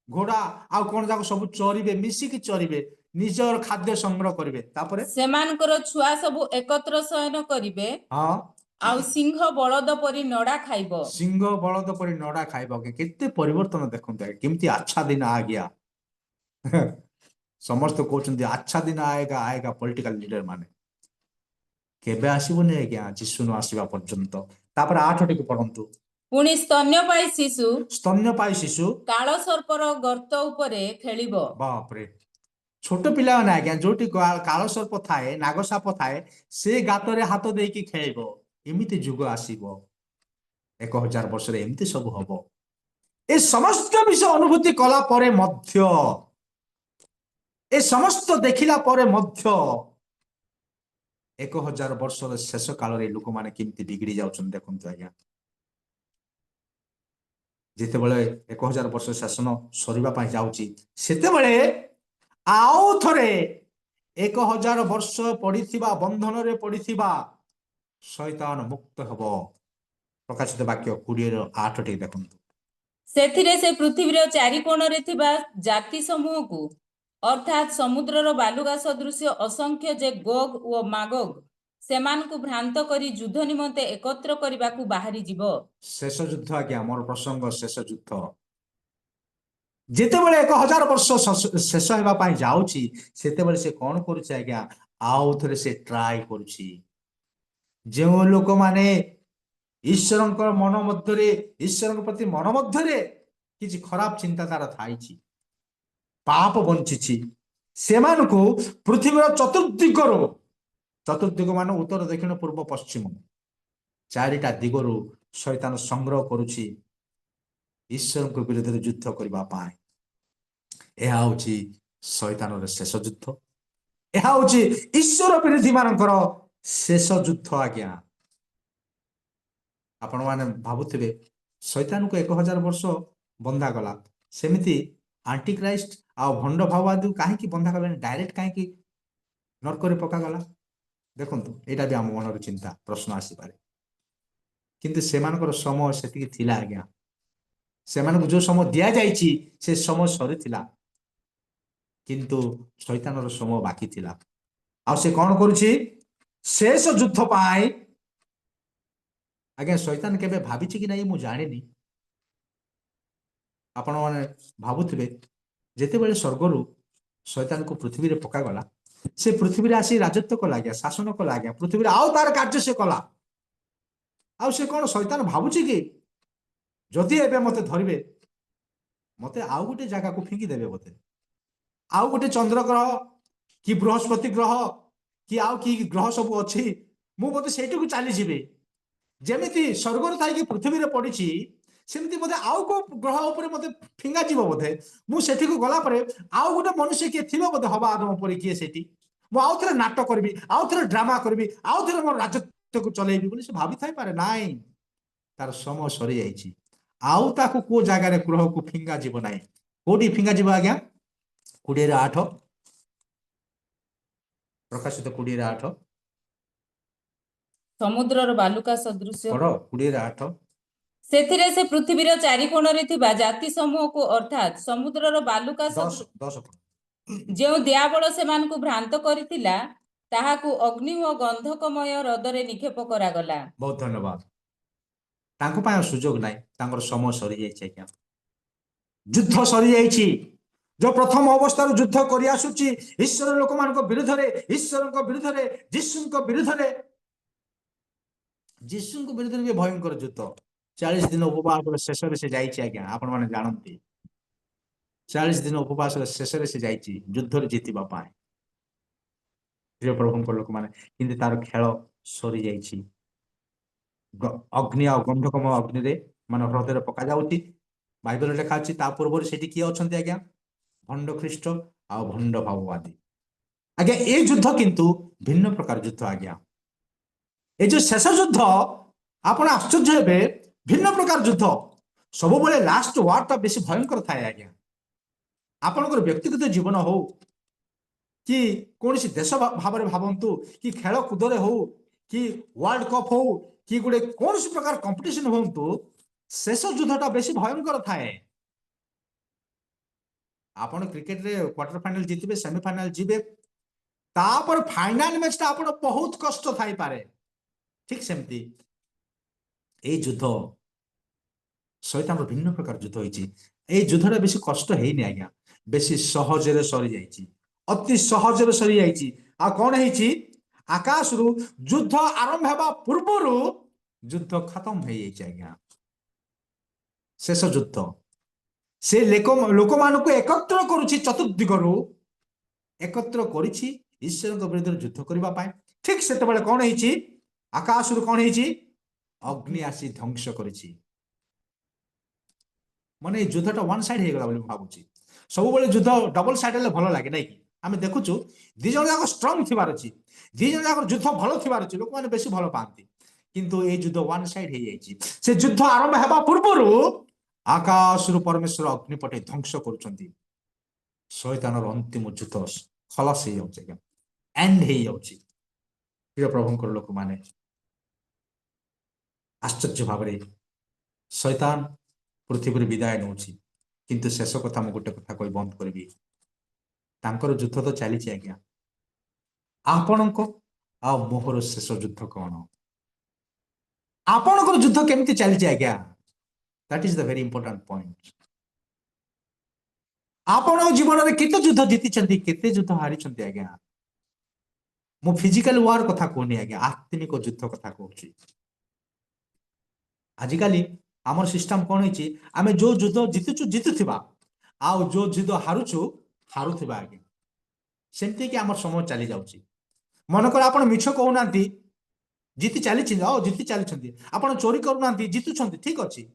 ଘୋଡା ଆଉ କଣ ଯାକ ସବୁ ଚରିବେ ମିଶିକି ଚରିବେ ନିଜର ଖାଦ୍ୟ ସଂଗ୍ରହ କରିବେ ତାପରେ ସେମାନଙ୍କର ଛୁଆ ସବୁ ଏକତ୍ର ଶୟନ କରିବେ ହଁ ଆଉ ସିଂହ ବଳଦ ପରି ନଡା ଖାଇବ ସିଂହ ବଳଦ ପରି ନଡା ଖାଇବ କେତେ ପରିବର୍ତ୍ତନ ଦେଖନ୍ତୁ ଆଜ୍ଞା କେମିତି ଆଚ୍ଛା ଦିନ ଆଜ୍ଞା ସମସ୍ତେ କହୁଛନ୍ତି ଆଚ୍ଛା ଦିନ ଆଏଗା ପଲିଟିକାଲ ଲିଡର ମାନେ କେବେ ଆସିବନି ଆଜ୍ଞା ଯୀଶୁ ନ ଆସିବା ପର୍ଯ୍ୟନ୍ତ ତାପରେ 8 ଟିକେ ପଢନ୍ତୁ ପୁଣି ସ୍ତନ୍ୟପାୟୀ ଶିଶୁ ସ୍ତନ୍ୟପାୟୀ ଶିଶୁ କାଳ ସର୍ପର ଗର୍ତ୍ତ ଉପରେ ଖେଳିବ ବାପରେ ଛୋଟ ପିଲାମାନେ ଆଜ୍ଞା ଯୋଉଠି କାଳସର୍ପ ଥାଏ ନାଗସାପ ଥାଏ ସେ ଗାତରେ ହାତ ଦେଇକି ଖେଳିବ ଏମିତି ଯୁଗ ଆସିବ 1000 ବର୍ଷରେ ଏମିତି ସବୁ ହବ ଏ ସମସ୍ତ ବିଷୟ ଅନୁଭୂତି କଲା ପରେ ମଧ୍ୟ ଏ ସମସ୍ତ ଦେଖିଲା ପରେ ମଧ୍ୟ 1000 ବର୍ଷର ଶେଷ କାଳରେ ଲୋକମାନେ କେମିତି ବିଗିଡି ଯାଉଛନ୍ତି ଦେଖନ୍ତୁ ଆଜ୍ଞା ଯେତେବେଳେ 1000 ବର୍ଷ ଶାସନ ସରିବା ପାଇଁ ଯାଉଛି ସେତେବେଳେ ଆଉ ଥରେ 1000 ବର୍ଷ ପଡିଥିବା ବନ୍ଧନରେ ପଡିଥିବା ଶୈତାନ ମୁକ୍ତ ହେବ ପ୍ରକାଶିତ ବାକ୍ୟ 20:8 ଟିକେ ଦେଖନ୍ତୁ ସେଥିରେ ସେ ପୃଥିବୀର ଚାରି କୋଣରେ ଥିବା ଜାତି ସମୂହକୁ ଅର୍ଥାତ୍ ସମୁଦ୍ରର ବାଲୁଗା ସଦୃଶ୍ୟ ଅସଂଖ୍ୟ ଯେ ଗୋଗ ଓ ମାଗୋଗ ସେମାନଙ୍କୁ ଭ୍ରାନ୍ତ କରି ଯୁଦ୍ଧ ନିମନ୍ତେ ଏକତ୍ର କରିବାକୁ ବାହାରି ଯିବ ଶେଷ ଯୁଦ୍ଧ ଆଜ୍ଞା ମୋର ପ୍ରସଙ୍ଗ ଶେଷ ଯୁଦ୍ଧ ଯେତେବେଳେ 1000 ବର୍ଷ ଶେଷ ହେବା ପାଇଁ ଯାଉଛି ସେତେବେଳେ ସେ କଣ କରୁଛି ଆଜ୍ଞା ଆଉ ଥରେ ସେ ଟ୍ରାଏ କରୁଛି ଯେଉଁ ଲୋକମାନେ ଈଶ୍ୱରଙ୍କ ମନ ମଧ୍ୟରେ ଈଶ୍ୱରଙ୍କ ପ୍ରତି ମନ ମଧ୍ୟରେ କିଛି ଖରାପ ଚିନ୍ତାଧାରା ଥାଇଛି ପାପ ବଞ୍ଚିଛି ସେମାନଙ୍କୁ ପୃଥିବୀର ଚତୁର୍ଦିଗ ମାନେ ଉତ୍ତର ଦକ୍ଷିଣ ପୂର୍ବ ପଶ୍ଚିମ 4ଟା ଦିଗରୁ ଶୈତାନ ସଂଗ୍ରହ କରୁଛି ଈଶ୍ୱରଙ୍କ ବିରୁଦ୍ଧରେ ଯୁଦ୍ଧ କରିବା ପାଇଁ ଏହା ହଉଛି ଶୈତାନର ଶେଷ ଯୁଦ୍ଧ ଏହା ହଉଛି ଈଶ୍ୱର ବିରୋଧୀ ମାନଙ୍କର ଶେଷ ଯୁଦ୍ଧ ଆଜ୍ଞା ଆପଣ ମାନେ ଭାବୁଥିବେ ଶୈତାନକୁ 1000 ବର୍ଷ ବନ୍ଧା ଗଲା ସେମିତି ଆଣ୍ଟିକ୍ରାଇଷ୍ଟ ଆଉ ଭଣ୍ଡ ଭାବବାଦୀ କାହିଁକି ବନ୍ଧା ଗଲାନି ଡାଇରେକ୍ଟ କାହିଁକି ନର୍କରେ ପକାଗଲା ଦେଖନ୍ତୁ ଏଇଟା ବି ଆମ ମନର ଚିନ୍ତା ପ୍ରଶ୍ନ ଆସିପାରେ କିନ୍ତୁ ସେମାନଙ୍କର ସମୟ ସେତିକି ଥିଲା ଆଜ୍ଞା ସେମାନଙ୍କୁ ଯୋଉ ସମୟ ଦିଆଯାଇଛି ସେ ସମୟ ସରିଥିଲା କିନ୍ତୁ ଶୈତାନର ସମୟ ବାକି ଥିଲା ଆଉ ସେ କଣ କରୁଛି ଶେଷ ଯୁଦ୍ଧ ପାଇଁ ଆଜ୍ଞା ଶୈତାନ କେବେ ଭାବିଛି କି ନାହିଁ ମୁଁ ଜାଣିନି ଆପଣ ମାନେ ଭାବୁଥିବେ ଯେତେବେଳେ ସ୍ୱର୍ଗରୁ ଶୈତାନକୁ ପୃଥିବୀରେ ପକାଗଲା ସେ ପୃଥିବୀରେ ଆସି ରାଜତ୍ୱ କଲା ଆଜ୍ଞା ଶାସନ କଲା ଆଜ୍ଞା ପୃଥିବୀରେ ଆଉ ତାର କାର୍ଯ୍ୟ ସେ କଲା ଆଉ ସେ କଣ ଶୈତାନ ଭାବୁଛି କି ଯଦି ଏବେ ମତେ ଧରିବେ मते आउ गोटे जगह को फिंगी देबे बोते आउ गोटे चंद्र ग्रह कि बृहस्पति ग्रह कि आउ कि ग्रह सब अच्छी मु बोते सेठी को चली जिबे जेमिति स्वर्गर थाई कि पृथ्वी रे पड़िछि सेमती बोधे आउ को ग्रह ऊपर मते फिंगा जीव बोधे मु सेठी को गला परे आउ गोटे मनुष्य किए थिबे बोधे हवा आदम परि किए सेठी मु आउ थरे नाटक करबी आउ थरे ड्रामा करबी आउ थरे मोर राजत्व को चलेबी बोली से भाबी थाई पारे नाई तार समय सरी जाइछि आउ ताको को जागा रे ग्रह को फिंगा जीव नाई कोडी फिंगा जीव आज्ञा 20 रे 8 प्रकाशित 20 रे 8 ସମୁଦ୍ରର ବାଲୁକା ସଦୃଶ୍ୟ ପଢ 20 ରେ 8 ସେଥିରେ ସେ ପୃଥିବୀର ଚାରି କୋଣରେ ଥିବା ଜାତି ସମୂହକୁ ଅର୍ଥାତ୍ ସମୁଦ୍ରର ବାଲୁକା 10 10 ଯେଉଁ ଦିଆବଳ ସେମାନଙ୍କୁ ଭ୍ରାନ୍ତ କରିଥିଲା ତାହାକୁ ଅଗ୍ନି ଓ ଗନ୍ଧକମୟ ହ୍ରଦରେ ନିକ୍ଷେପ କରାଗଲା। बहुत धन्यवाद तांको पाए सुजोग नाही तांकर समय सरी जाइछि आज्ञा युद्ध सरी जाइछि जो प्रथम अवस्था युद्ध करि आसुछि ईश्वर लोक मानको विरुद्ध रे ईश्वर को विरुद्ध रे जिसु को विरुद्ध रे जिसु को विरुद्ध रे भयंकर युद्ध 40 दिन उपवास शेष रे से जाइछि आज्ञा आपण माने जानंती 40 दिन उपवास शेष रे से जाइछि युद्ध रे जीतिबा पाए प्रिय प्रभु को लोक माने किंतु तार खेल सरी जाइछि अग्नि आ गंधकम अग्नि रे मान हृदय पका जाउछि बाइबल लिखा अछि ता पूर्व सेठी किए अछंती आज्ञा भंड ख्रीष्ट आ भंड भाववादी आज्ञा ए युद्ध किंतु भिन्न प्रकार युद्ध आज्ञा ए जो शेष युद्ध आपण आश्चर्य हेबे भिन्न प्रकार युद्ध सब बेले लास्ट वार ता बेसी भयंकर थाए आज्ञा आपनकर व्यक्तिगत जीवन हो कि कोनसी देश भाव रे भावंतु कि खेल कूद रे हो कि वर्ल्ड कप हो कि गुडे कोनसी प्रकार कंपटीशन होंतु शेष युद्धटा बेसी भयंकर थाए आपण क्रिकेट रे क्वार्टर फाइनल जीतबे सेमीफाइनल जीबे तापर फाइनल मैच ता आपण बहुत कष्ट थाई पारे ठीक सेमती ए युद्ध शैतान भिन्न प्रकार युद्ध होईची ए युद्धटा बेसी कष्ट हेइनी आज्ञा बेसी सहज रे सरी जाईची अति सहज रे सरी जाईची आ कोन हेइची आकाश रु युद्ध आरंभ हेबा पूर्व युद्ध खत्म हो जाइए आज्ञा शेष युद्ध से लोक मान को एकत्र करुछि चतुर्दिगरु एकत्र करिछि ईश्वर के विरुद्ध युद्ध करबा पाए ठीक सेते बेले कोन हेछि आकाश रु कोन हेछि अग्नि आसी ध्वंस करिछि माने युद्धटा वन साइड हे गला बोली भाबुछि सब बेले युद्ध डबल साइड ले भलो लागे नै कि आमे देखुछु दि जण जाक स्ट्रांग थिबार अछि दि जण जाक युद्ध भलो थिबार अछि लोक माने बेसी भलो पांती किंतु ए युद्ध वन साइड हे जाइछि से युद्ध आरंभ हेबा पूर्वरु आकाश रु परमेश्वर अग्नि पटे ध्वंस करूछंती शैतान रो अंतिम युद्ध खलास हे जाउछि एंड हे जाउछि प्रिय प्रभु को लोक माने आश्चर्य भाव रे शैतान पृथ्वी रे विदाय नउछि किंतु शेष कथा मु गोटे कथा कहि बंद करबी तांकर युद्ध तो चली आज्ञा आपणक आ मोहर शेष युद्ध कौन आपणकर युद्ध केमती चली आज्ञा that is the very important point आपण जीवन में केते युद्ध जीति केते युद्ध हारी आज्ञा मु फिजिकल वार कथा कहनी आज्ञा आत्मिक युद्ध कथा कहूँ आजिकाली आमर सिस्टम कौन होइछि आमे जो युद्ध जीतुथिबा आ जो युद्ध हारुथिबा आज्ञा सेमती कि आमर समय चली जाउछि मनकर आपण मिछ कहउनांती जीति चली जीति चली आपण चोरी करूनांती जीतुछंती ठीक अछि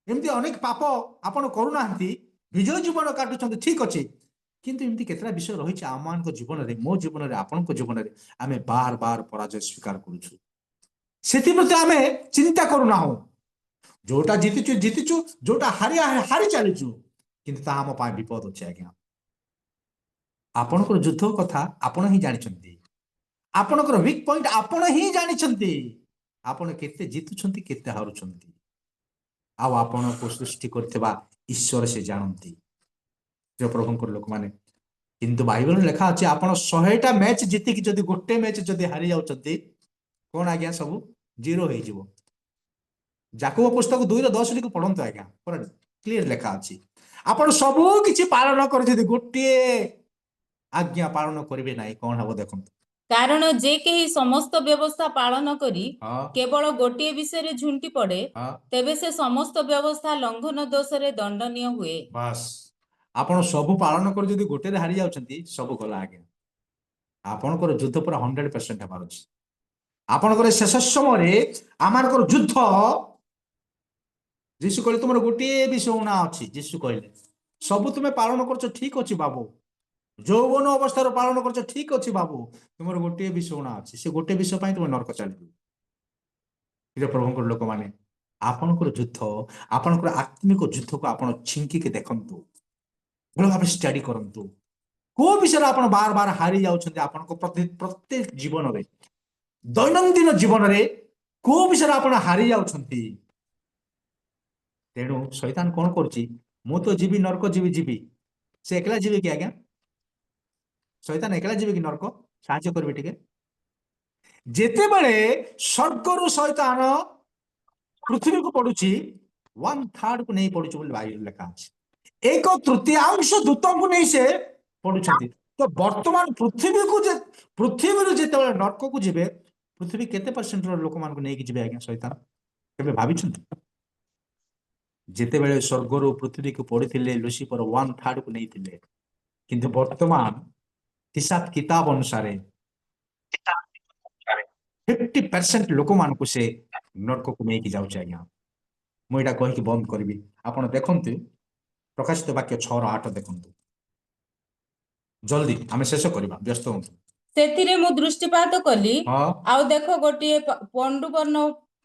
एमती अनेक पाप आपण करूनांती विजय जीवन काटुछंती ठीक अछि किंतु एमती केतरा विषय रहिछि आमानक जीवन रे मो जीवन रे आपनक जीवन रे आमे बार बार पराजय स्वीकार करूछु सेति प्रति आमे चिंता करूना हो जोटा जीतिछु जोटा हारी चलीछु किंतु ता हम पाए विपद अछि आज्ञा आपनकर युद्ध कथा आपण ही जानिछंती आपनकर वीक पॉइंट आपण ही जानिछंती आपण केते जीतुछंती केते हारुछंती आ आपण को सृष्टि करथिबा ईश्वर से जानंती जो प्रभु को लोक माने किंतु बाइबल लिखा अछि आपण 100टा मैच जीति कि जदी गोटे मैच जदी हारि जाउछंती कोन आज्ञा सब जीरो हे जिवो याकूब पुस्तक 2:10 को पढंतु आज्ञा पूरा क्लियर लिखा अछि आपण सब किछि पालन कर जदी गोटे आज्ञा पालन करिवे नाही कोन हबो देखंतु କାରଣ ଯେ କେହି ସମସ୍ତ ବ୍ୟବସ୍ଥା ପାଳନ କରି ହଁ କେବଳ ଗୋଟିଏ ବିଷୟରେ ଝୁଣ୍ଟି ପଡେ ହଁ ତେବେ ସେ ସମସ୍ତ ବ୍ୟବସ୍ଥା ଲଙ୍ଘନ ଦୋଷରେ ଦଣ୍ଡନୀୟ ହୁଏ। ବାସ୍ ଆପଣ ସବୁ ପାଳନ କରି ଯଦି ଗୋଟେରେ ହାରି ଯାଉଛନ୍ତି ସବୁ ଗଲା ଆଜ୍ଞା। ଆପଣଙ୍କର ଯୁଦ୍ଧ ପୁରା 100% ହେବାର ଅଛି। ଆପଣଙ୍କର ଶେଷ ସମୟରେ ଆମମାନଙ୍କର ଯୁଦ୍ଧ ଯୀଶୁ କହିଲେ ତୁମର ଗୋଟିଏ ବି ଶୁଣା ଅଛି। ଯୀଶୁ କହିଲେ ସବୁ ତୁମେ ପାଳନ କରୁଛ ଠିକ ଅଛି ବାବୁ, ଯୌବନ ଅବସ୍ଥାରେ ପାଳନ କରୁଛ ଠିକ ଅଛି ବାବୁ, ତୁମର ଗୋଟିଏ ବିଷୟ ଶୁଣା ଅଛି। ସେ ଗୋଟେ ବିଷୟ ପାଇଁ ତୁମେ ନରକ ଚାଲିଯିବ। ପ୍ରିୟ ପ୍ରଭୁଙ୍କର ଲୋକମାନେ, ଆପଣଙ୍କର ଯୁଦ୍ଧ, ଆପଣଙ୍କର ଆତ୍ମିକ ଯୁଦ୍ଧକୁ ଆପଣ ଛିଙ୍କିକି ଦେଖନ୍ତୁ, ଭଲ ଭାବେ ଷ୍ଟଡି କରନ୍ତୁ। କୋଉ ବିଷୟରେ ଆପଣ ବାର ବାର ହାରି ଯାଉଛନ୍ତି ଆପଣଙ୍କ ପ୍ରତ୍ୟେକ ଜୀବନରେ, ଦୈନନ୍ଦିନ ଜୀବନରେ କୋଉ ବିଷୟରେ ଆପଣ ହାରି ଯାଉଛନ୍ତି। ତେଣୁ ଶୈତାନ କଣ କରୁଛି, ମୁଁ ତ ଯିବି ନରକ ଯିବି। ସେ ଏକଲା ଯିବେ କି ଆଜ୍ଞା? ଶୈତାନ ଏକଲା ଯିବେ କି ନରକ? ସାହାଯ୍ୟ କରିବେ ଟିକେ। ଯେତେବେଳେ ସ୍ୱର୍ଗରୁ ଶୈତାନ ପୃଥିବୀକୁ ପଡୁଛି 1/3 କୁ ନେଇ ପଡୁଛି ବୋଲି ବାଇବଲ ଲେଖା ଅଛି। 1/3 ଦୂତଙ୍କୁ ନେଇ ସେ ପଡୁଛନ୍ତି। ତ ବର୍ତ୍ତମାନ ପୃଥିବୀରୁ ଯେତେବେଳେ ନରକକୁ ଯିବେ, ପୃଥିବୀ କେତେ ପରସେଣ୍ଟର ଲୋକମାନଙ୍କୁ ନେଇକି ଯିବେ ଆଜ୍ଞା ଶୈତାନ? କେବେ ଭାବିଛନ୍ତି? ଯେତେବେଳେ ସ୍ୱର୍ଗରୁ ପୃଥିବୀକୁ ପଡିଥିଲେ ଲୁସିଫର 1/3 କୁ ନେଇଥିଲେ, କିନ୍ତୁ ବର୍ତ୍ତମାନ ହିସାବ କିତାବ ଅନୁସାରେ 50% ଲୋକମାନଙ୍କୁ ସେ ନରକକୁ ନେଇକି ଯାଉଛି ଆଜ୍ଞା। ମୁଁ ଏଇଟା କହିକି ବନ୍ଦ କରିବି। ଆପଣ ଦେଖନ୍ତୁ ପ୍ରକାଶିତ ବାକ୍ୟ 6:8 ଦେଖନ୍ତୁ। ଜଲ୍ଦି ଆମେ ଶେଷ କରିବା, ବ୍ୟସ୍ତ ହୁଅନ୍ତୁ। ସେଥିରେ ମୁଁ ଦୃଷ୍ଟିପାତ କଲି, ହଁ ଆଉ ଦେଖ ଗୋଟିଏ ପଣ୍ଡୁବର୍ଣ୍ଣ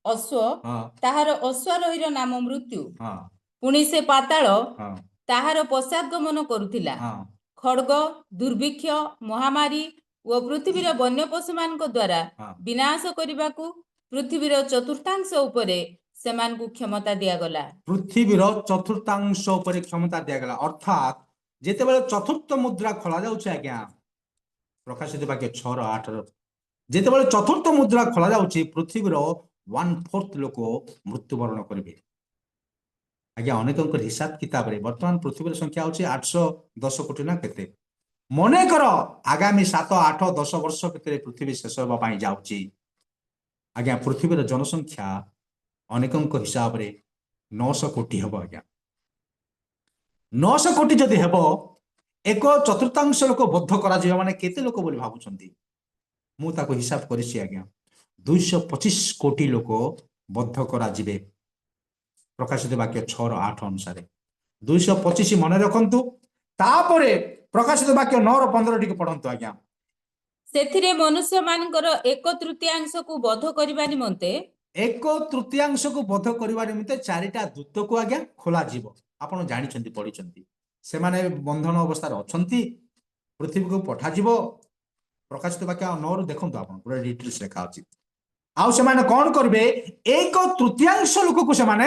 ଅଶ୍ୱ, ହଁ ତାହାର ଅଶ୍ୱାରୋହୀର ନାମ ମୃତ୍ୟୁ। ହଁ ପୁଣି ସେ ପାତାଳ ହଁ ତାହାର ପଶ୍ଚାତଗମନ କରୁଥିଲା। ହଁ ଖଡ୍ଗ, ଦୁର୍ଭିକ୍ଷ, ମହାମାରୀ ଓ ପୃଥିବୀର ବନ୍ୟ ପଶୁମାନଙ୍କ ଦ୍ୱାରା ହଁ ବିନାଶ କରିବାକୁ ପୃଥିବୀର ଚତୁର୍ଥାଂଶ ଉପରେ ସେମାନଙ୍କୁ କ୍ଷମତା ଦିଆଗଲା। ପୃଥିବୀର ଚତୁର୍ଥାଂଶ ଉପରେ କ୍ଷମତା ଦିଆଗଲା। ଅର୍ଥାତ୍ ଯେତେବେଳେ ଚତୁର୍ଥ ମୁଦ୍ରା ଖୋଲା ଯାଉଛି ଆଜ୍ଞା, ପ୍ରକାଶିତ ବାକ୍ୟ 6:8, ଯେତେବେଳେ ଚତୁର୍ଥ ମୁଦ୍ରା ଖୋଲା ଯାଉଛି, ପୃଥିବୀର 1/4 ଲୋକ ମୃତ୍ୟୁବରଣ କରିବେ। ଆଜ୍ଞା ଅନେକଙ୍କର ହିସାବ କିତାବରେ ବର୍ତ୍ତମାନ ପୃଥିବୀର ସଂଖ୍ୟା ହଉଛି 810 କୋଟି ନା କେତେ। ମନେକର ଆଗାମୀ 7, 8, 10 ବର୍ଷ ଭିତରେ ପୃଥିବୀ ଶେଷ ହେବା ପାଇଁ ଯାଉଛି। ଆଜ୍ଞା ପୃଥିବୀର ଜନସଂଖ୍ୟା ଅନେକଙ୍କ ହିସାବରେ 900 କୋଟି ହେବ ଆଜ୍ଞା। 900 କୋଟି ଯଦି ହେବ, 1/4 ଲୋକ ବଦ୍ଧ କରାଯିବ ମାନେ କେତେ ଲୋକ ବୋଲି ଭାବୁଛନ୍ତି? ମୁଁ ତାକୁ ହିସାବ କରିଛି ଆଜ୍ଞା, 225 କୋଟି ଲୋକ ବଦ୍ଧ କରାଯିବେ। ପ୍ରକାଶିତ ବାକ୍ୟ 6:8 ଅନୁସାରେ 225 ମନେ ରଖନ୍ତୁ। ତାପରେ ପ୍ରକାଶିତ ବାକ୍ୟ 9:15 ଟିକେ ପଢନ୍ତୁ ଆଜ୍ଞା। ସେଥିରେ ମନୁଷ୍ୟମାନଙ୍କର 1/3 ବଧ କରିବା ନିମନ୍ତେ 1/3 ବଧ କରିବା ନିମନ୍ତେ 4ଟା ଦୂତକୁ ଆଜ୍ଞା ଖୋଲାଯିବ। ଆପଣ ଜାଣିଛନ୍ତି, ପଢିଛନ୍ତି। ସେମାନେ ବନ୍ଧନ ଅବସ୍ଥାରେ ଅଛନ୍ତି, ପୃଥିବୀକୁ ପଠାଯିବ। ପ୍ରକାଶିତ ବାକ୍ୟ 9ରୁ ଦେଖନ୍ତୁ, ଆପଣ ପୁରା ଡିଟେଲ୍ସ ଲେଖା ଅଛି। ଆଉ ସେମାନେ କଣ କରିବେ? 1/3 ଲୋକକୁ ସେମାନେ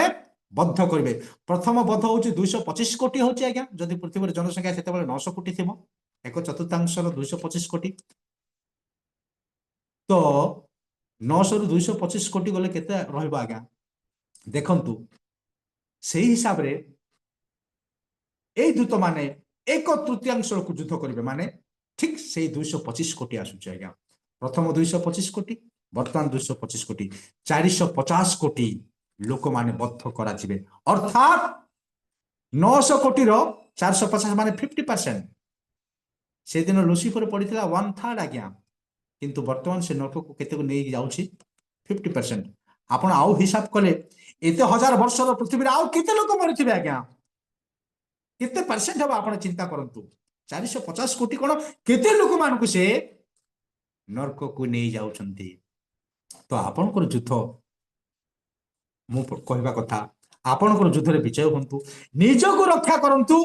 ବଦ୍ଧ କରିବେ। ପ୍ରଥମ ବଦ୍ଧ ହଉଛି 225 କୋଟି ହଉଛି ଆଜ୍ଞା, ଯଦି ପୃଥିବୀର ଜନସଂଖ୍ୟା ସେତେବେଳେ 900 କୋଟି ଥିବ। 1/4 225 କୋଟି, ତ 900ରୁ 225 କୋଟି ଗଲେ କେତେ ରହିବ ଆଜ୍ଞା? ଦେଖନ୍ତୁ ସେଇ ହିସାବରେ ଏଇ ଦୂତ ମାନେ 1/3 ଲୋକ ଯୁଦ୍ଧ କରିବେ, ମାନେ ଠିକ ସେଇ 225 କୋଟି ଆସୁଛି ଆଜ୍ଞା। ପ୍ରଥମ 225 କୋଟି, ବର୍ତ୍ତମାନ 225 କୋଟି, 450 କୋଟି ଲୋକମାନେ ବଦ୍ଧ କରାଯିବେ। ଅର୍ଥାତ୍ 900 କୋଟିର 450 ମାନେ 50%। ସେଦିନ ଲୁସିଫର ପଡିଥିଲା 1/3 ଆଜ୍ଞା, କିନ୍ତୁ ବର୍ତ୍ତମାନ ସେ ନରକକୁ କେତେକୁ ନେଇକି ଯାଉଛି? 50%। ଆପଣ ଆଉ ହିସାବ କଲେ ଏତେ ହଜାର ବର୍ଷର ପୃଥିବୀରେ ଆଉ କେତେ ଲୋକ ମରିଥିବେ ଆଜ୍ଞା? କେତେ ପରସେଣ୍ଟ ହେବ ଆପଣ ଚିନ୍ତା କରନ୍ତୁ। 450 କୋଟି କଣ କେତେ ଲୋକମାନଙ୍କୁ ସେ ନରକକୁ ନେଇ ଯାଉଛନ୍ତି। ତ ଆପଣଙ୍କର ଯୁଦ୍ଧ, ମୁଁ କହିବା କଥା, ଆପଣଙ୍କର ଯୁଦ୍ଧରେ ବିଜୟ ହୁଅନ୍ତୁ, ନିଜକୁ ରକ୍ଷା କରନ୍ତୁ।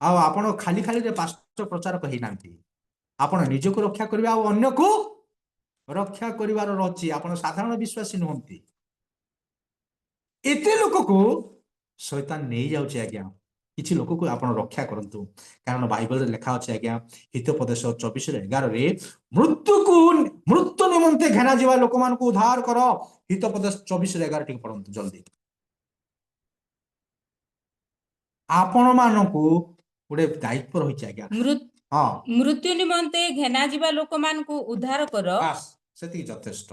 ଆଉ ଆପଣ ଖାଲିରେ ପାଷ୍ଟ ପ୍ରଚାରକ ହେଇନାହାନ୍ତି। ଆପଣ ନିଜକୁ ରକ୍ଷା କରିବେ ଆଉ ଅନ୍ୟକୁ ରକ୍ଷା କରିବାର ଅଛି। ଆପଣ ସାଧାରଣ ବିଶ୍ୱାସୀ ନୁହନ୍ତି। ଏତେ ଲୋକକୁ ଶୈତାନ ନେଇଯାଉଛି ଆଜ୍ଞା। କିଛି ଲୋକକୁ ଆପଣ ରକ୍ଷା କରନ୍ତୁ, କାରଣ ବାଇବଲରେ ଲେଖା ଅଛି ଆଜ୍ଞା, ହିତୋପଦେଶ 24:11ରେ, ମୃତ୍ୟୁ ନିମନ୍ତେ ଘେନା ଯିବା ଲୋକମାନଙ୍କୁ ଉଦ୍ଧାର କର। ହିତୋପଦେଶ 24:11 ଟିକେ ପଢନ୍ତୁ ଜଲ୍ଦି। ଆପଣ ମାନଙ୍କୁ ଗୋଟେ ଦାୟିତ୍ୱ ରହିଛି ଆଜ୍ଞା। हाँ ମୃତ୍ୟୁ ନିମନ୍ତେ ଘେନା ଯିବା ଲୋକମାନଙ୍କୁ ଉଦ୍ଧାର କର। ବାସ୍ ସେତିକି ଯଥେଷ୍ଟ।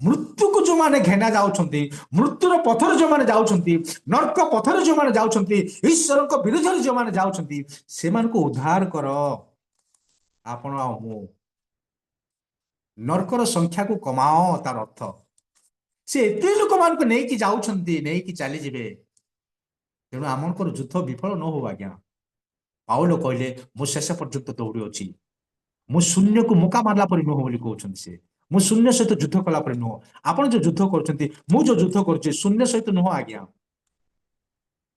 ମୃତ୍ୟୁକୁ ଯୋଉମାନେ ଘେନା ଯାଉଛନ୍ତି, ମୃତ୍ୟୁର ପଥରେ ଯୋଉମାନେ ଯାଉଛନ୍ତି, ନର୍କ ପଥରେ ଯୋଉମାନେ ଯାଉଛନ୍ତି, ଈଶ୍ୱରଙ୍କ ବିରୁଦ୍ଧରେ ଯୋଉମାନେ ଯାଉଛନ୍ତି, ସେମାନଙ୍କୁ ଉଦ୍ଧାର କର। ଆପଣ ଆଉ ମୁଁ ନର୍କର ସଂଖ୍ୟାକୁ କମାଅ, ତାର ଅର୍ଥ ସେ ଏତେ ଲୋକମାନଙ୍କୁ ନେଇକି ଯାଉଛନ୍ତି, ନେଇକି ଚାଲିଯିବେ। ତେଣୁ ଆମଙ୍କର ଯୁଦ୍ଧ ବିଫଳ ନ ହଉ ଆଜ୍ଞା। ପାଉଲ କହିଲେ ମୁଁ ଶେଷ ପର୍ଯ୍ୟନ୍ତ ଦୌଡ଼ି ଅଛି, ମୁଁ ଶୂନ୍ୟକୁ ମୁକା ମାରିଲା ପରି ନୁହଁ ବୋଲି କହୁଛନ୍ତି ସେ। ମୁଁ ଶୂନ୍ୟ ସହିତ ଯୁଦ୍ଧ କଲା ପରି ନୁହଁ। ଆପଣ ଯୋଉ ଯୁଦ୍ଧ କରୁଛନ୍ତି, ମୁଁ ଯୋଉ ଯୁଦ୍ଧ କରୁଛି, ଶୂନ୍ୟ ସହିତ ନୁହଁ ଆଜ୍ଞା।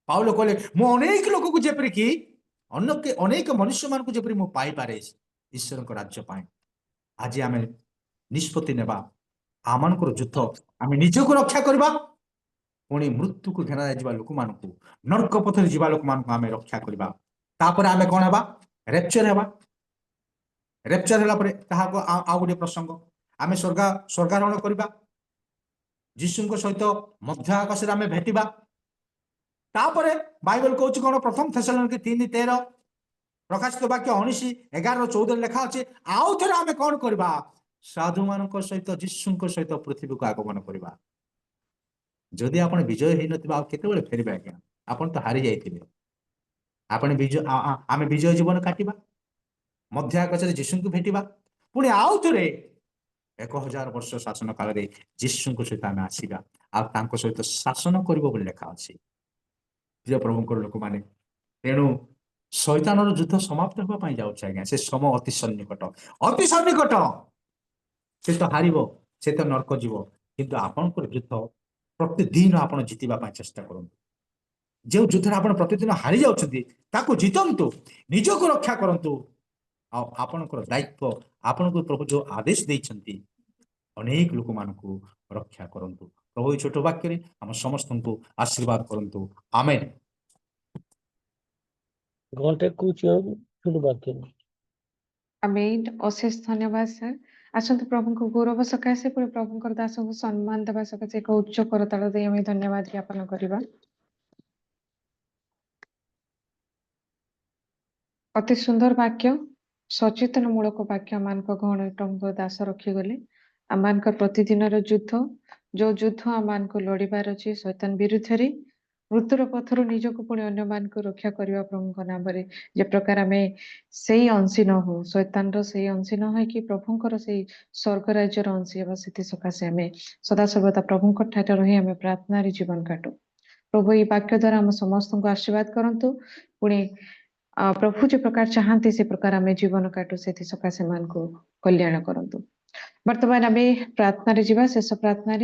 ପାଉଲ କହିଲେ ମୁଁ ଅନେକ ଲୋକକୁ ଯେପରିକି ଅନେକ ମନୁଷ୍ୟମାନଙ୍କୁ ଯେପରି ମୁଁ ପାଇପାରେ ଈଶ୍ୱରଙ୍କ ରାଜ୍ୟ ପାଇଁ। ଆଜି ଆମେ ନିଷ୍ପତ୍ତି ନେବା, ଆମମାନଙ୍କର ଯୁଦ୍ଧ ଆମେ ନିଜକୁ ରକ୍ଷା କରିବା, ପୁଣି ମୃତ୍ୟୁକୁ ଘେରା ଯିବା ଲୋକମାନଙ୍କୁ, ନର୍କ ପଥରେ ଯିବା ଲୋକମାନଙ୍କୁ ଆମେ ରକ୍ଷା କରିବା। ତାପରେ ଆମେ କଣ ହେବା? ରେପଚର ହେବା। ରେପଚର ହେଲା ପରେ ତାହାକୁ ଆଉ ଗୋଟିଏ ପ୍ରସଙ୍ଗ, ଆମେ ସ୍ୱର୍ଗାରୋହଣ କରିବା, ଯୀଶୁଙ୍କ ସହିତ ମଧ୍ୟ ଆକାଶରେ ଆମେ ଭେଟିବା। ତାପରେ ବାଇବଲ କହୁଛି କଣ? ପ୍ରଥମ ଥେସଲୋନିକେ 3:13, ପ୍ରକାଶିତ ବାକ୍ୟ 19:11-14 ଲେଖା ଅଛି, ଆଉ ଥରେ ଆମେ କଣ କରିବା? ସାଧୁମାନଙ୍କ ସହିତ ଯୀଶୁଙ୍କ ସହିତ ପୃଥିବୀକୁ ଆଗମନ କରିବା। ଯଦି ଆପଣ ବିଜୟ ହେଇନଥିବେ ଆଉ କେତେବେଳେ ଫେରିବେ ଆଜ୍ଞା? ଆପଣ ତ ହାରି ଯାଇଥିବେ। ଆମେ ବିଜୟ ଜୀବନ କାଟିବା, ମଧ୍ୟ ଆକାଶରେ ଯୀଶୁଙ୍କୁ ଭେଟିବା, ପୁଣି ଆଉ ଥରେ 1000 ବର୍ଷ ଶାସନ କାଳରେ ଯୀଶୁଙ୍କ ସହିତ ଆମେ ଆସିବା, ଆଉ ତାଙ୍କ ସହିତ ଶାସନ କରିବ ବୋଲି ଲେଖା ଅଛି। ପ୍ରିୟ ପ୍ରଭୁଙ୍କର ଲୋକମାନେ, ତେଣୁ ଶୈତାନର ଯୁଦ୍ଧ ସମାପ୍ତ ହେବା ପାଇଁ ଯାଉଛି ଆଜ୍ଞା। ସେ ସମୟ ଅତି ସନ୍ନିକଟ, ଅତି ସନ୍ନିକଟ। ସେ ତ ହାରିବ, ସେ ତ ନର୍କ ଯିବ, କିନ୍ତୁ ଆପଣଙ୍କର ଯୁଦ୍ଧ ପ୍ରତିଦିନ ଆପଣ ଜିତିବା ପାଇଁ ଚେଷ୍ଟା କରନ୍ତୁ। ଯେଉଁ ଯୁଦ୍ଧରେ ଆପଣ ପ୍ରତିଦିନ ହାରି ଯାଉଛନ୍ତି, ତାକୁ ଜିତନ୍ତୁ, ନିଜକୁ ରକ୍ଷା କରନ୍ତୁ। ଆଉ ଆପଣଙ୍କର ଦାୟିତ୍ୱ, ଆପଣଙ୍କୁ ପ୍ରଭୁ ଯୋଉ ଆଦେଶ ଦେଇଛନ୍ତି, ଅନେକ ଲୋକମାନଙ୍କୁ ରକ୍ଷା କରନ୍ତୁ। ପ୍ରଭୁ ଏହି ଛୋଟ ବାକ୍ୟରେ ଆମ ସମସ୍ତଙ୍କୁ ଆଶୀର୍ବାଦ କରନ୍ତୁ। ଆମେନ। ଘଣ୍ଟାକୁ ଛୋଟ ବାକ୍ୟ। ଆମେନ୍। ଅଶେଷ ଧନ୍ୟବାଦ ସାର୍। ଆସନ୍ତୁ ପ୍ରଭୁଙ୍କ ଗୌରବ ସକାଶେ ପୁଣି ପ୍ରଭୁଙ୍କର ଦାସଙ୍କୁ ସମ୍ମାନ ଦେବା ସକାଶେ ଏକ ଉଚ୍ଚ କରତାଳ ଦେଇ ଆମେ ଧନ୍ୟବାଦ ଜ୍ଞାପନ କରିବା। ଅତି ସୁନ୍ଦର ବାକ୍ୟ, ସଚେତନ ମୂଳକ ବାକ୍ୟ ଆମମାନଙ୍କ ଗହଣରେ ପ୍ରଭୁଙ୍କ ଦାସ ରଖିଗଲେ। ଆମମାନଙ୍କର ପ୍ରତିଦିନର ଯୁଦ୍ଧ, ଯୋଉ ଯୁଦ୍ଧ ଆମମାନଙ୍କୁ ଲଢିବାର ଅଛି ଶୈତାନ ବିରୁଦ୍ଧରେ, ମୃତ୍ୟୁର ପଥରୁ ନିଜକୁ ପୁଣି ଅନ୍ୟମାନଙ୍କୁ ରକ୍ଷା କରିବା ପ୍ରଭୁଙ୍କ ନାମରେ। ଯେ ପ୍ରକାର ଆମେ ସେଇ ଅଂଶୀ ନ ହଉ, ଶୈତାନର ସେଇ ଅଂଶୀ ନ ହେଇକି ପ୍ରଭୁଙ୍କର ସେଇ ସ୍ୱର୍ଗ ରାଜ୍ୟର ଅଂଶୀ ହେବା, ସେଥି ସକାଶେ ଆମେ ସଦାସର୍ବଦା ପ୍ରଭୁଙ୍କ ଠାରେ ରହି ଆମେ ପ୍ରାର୍ଥନାରେ ଜୀବନ କାଟୁ। ପ୍ରଭୁ ଏଇ ବାକ୍ୟ ଦ୍ୱାରା ଆମ ସମସ୍ତଙ୍କୁ ଆଶୀର୍ବାଦ କରନ୍ତୁ। ପୁଣି ପ୍ରଭୁ ଯେ ପ୍ରକାର ଚାହାନ୍ତି ସେ ପ୍ରକାର ଆମେ ଜୀବନ କାଟୁ, ସେଥି ସକାଶେ ସେମାନଙ୍କୁ କଲ୍ୟାଣ କରନ୍ତୁ। ବର୍ତ୍ତମାନ ଆମେ ପ୍ରାର୍ଥନାରେ ଯିବା। ଶେଷ ପ୍ରାର୍ଥନାରେ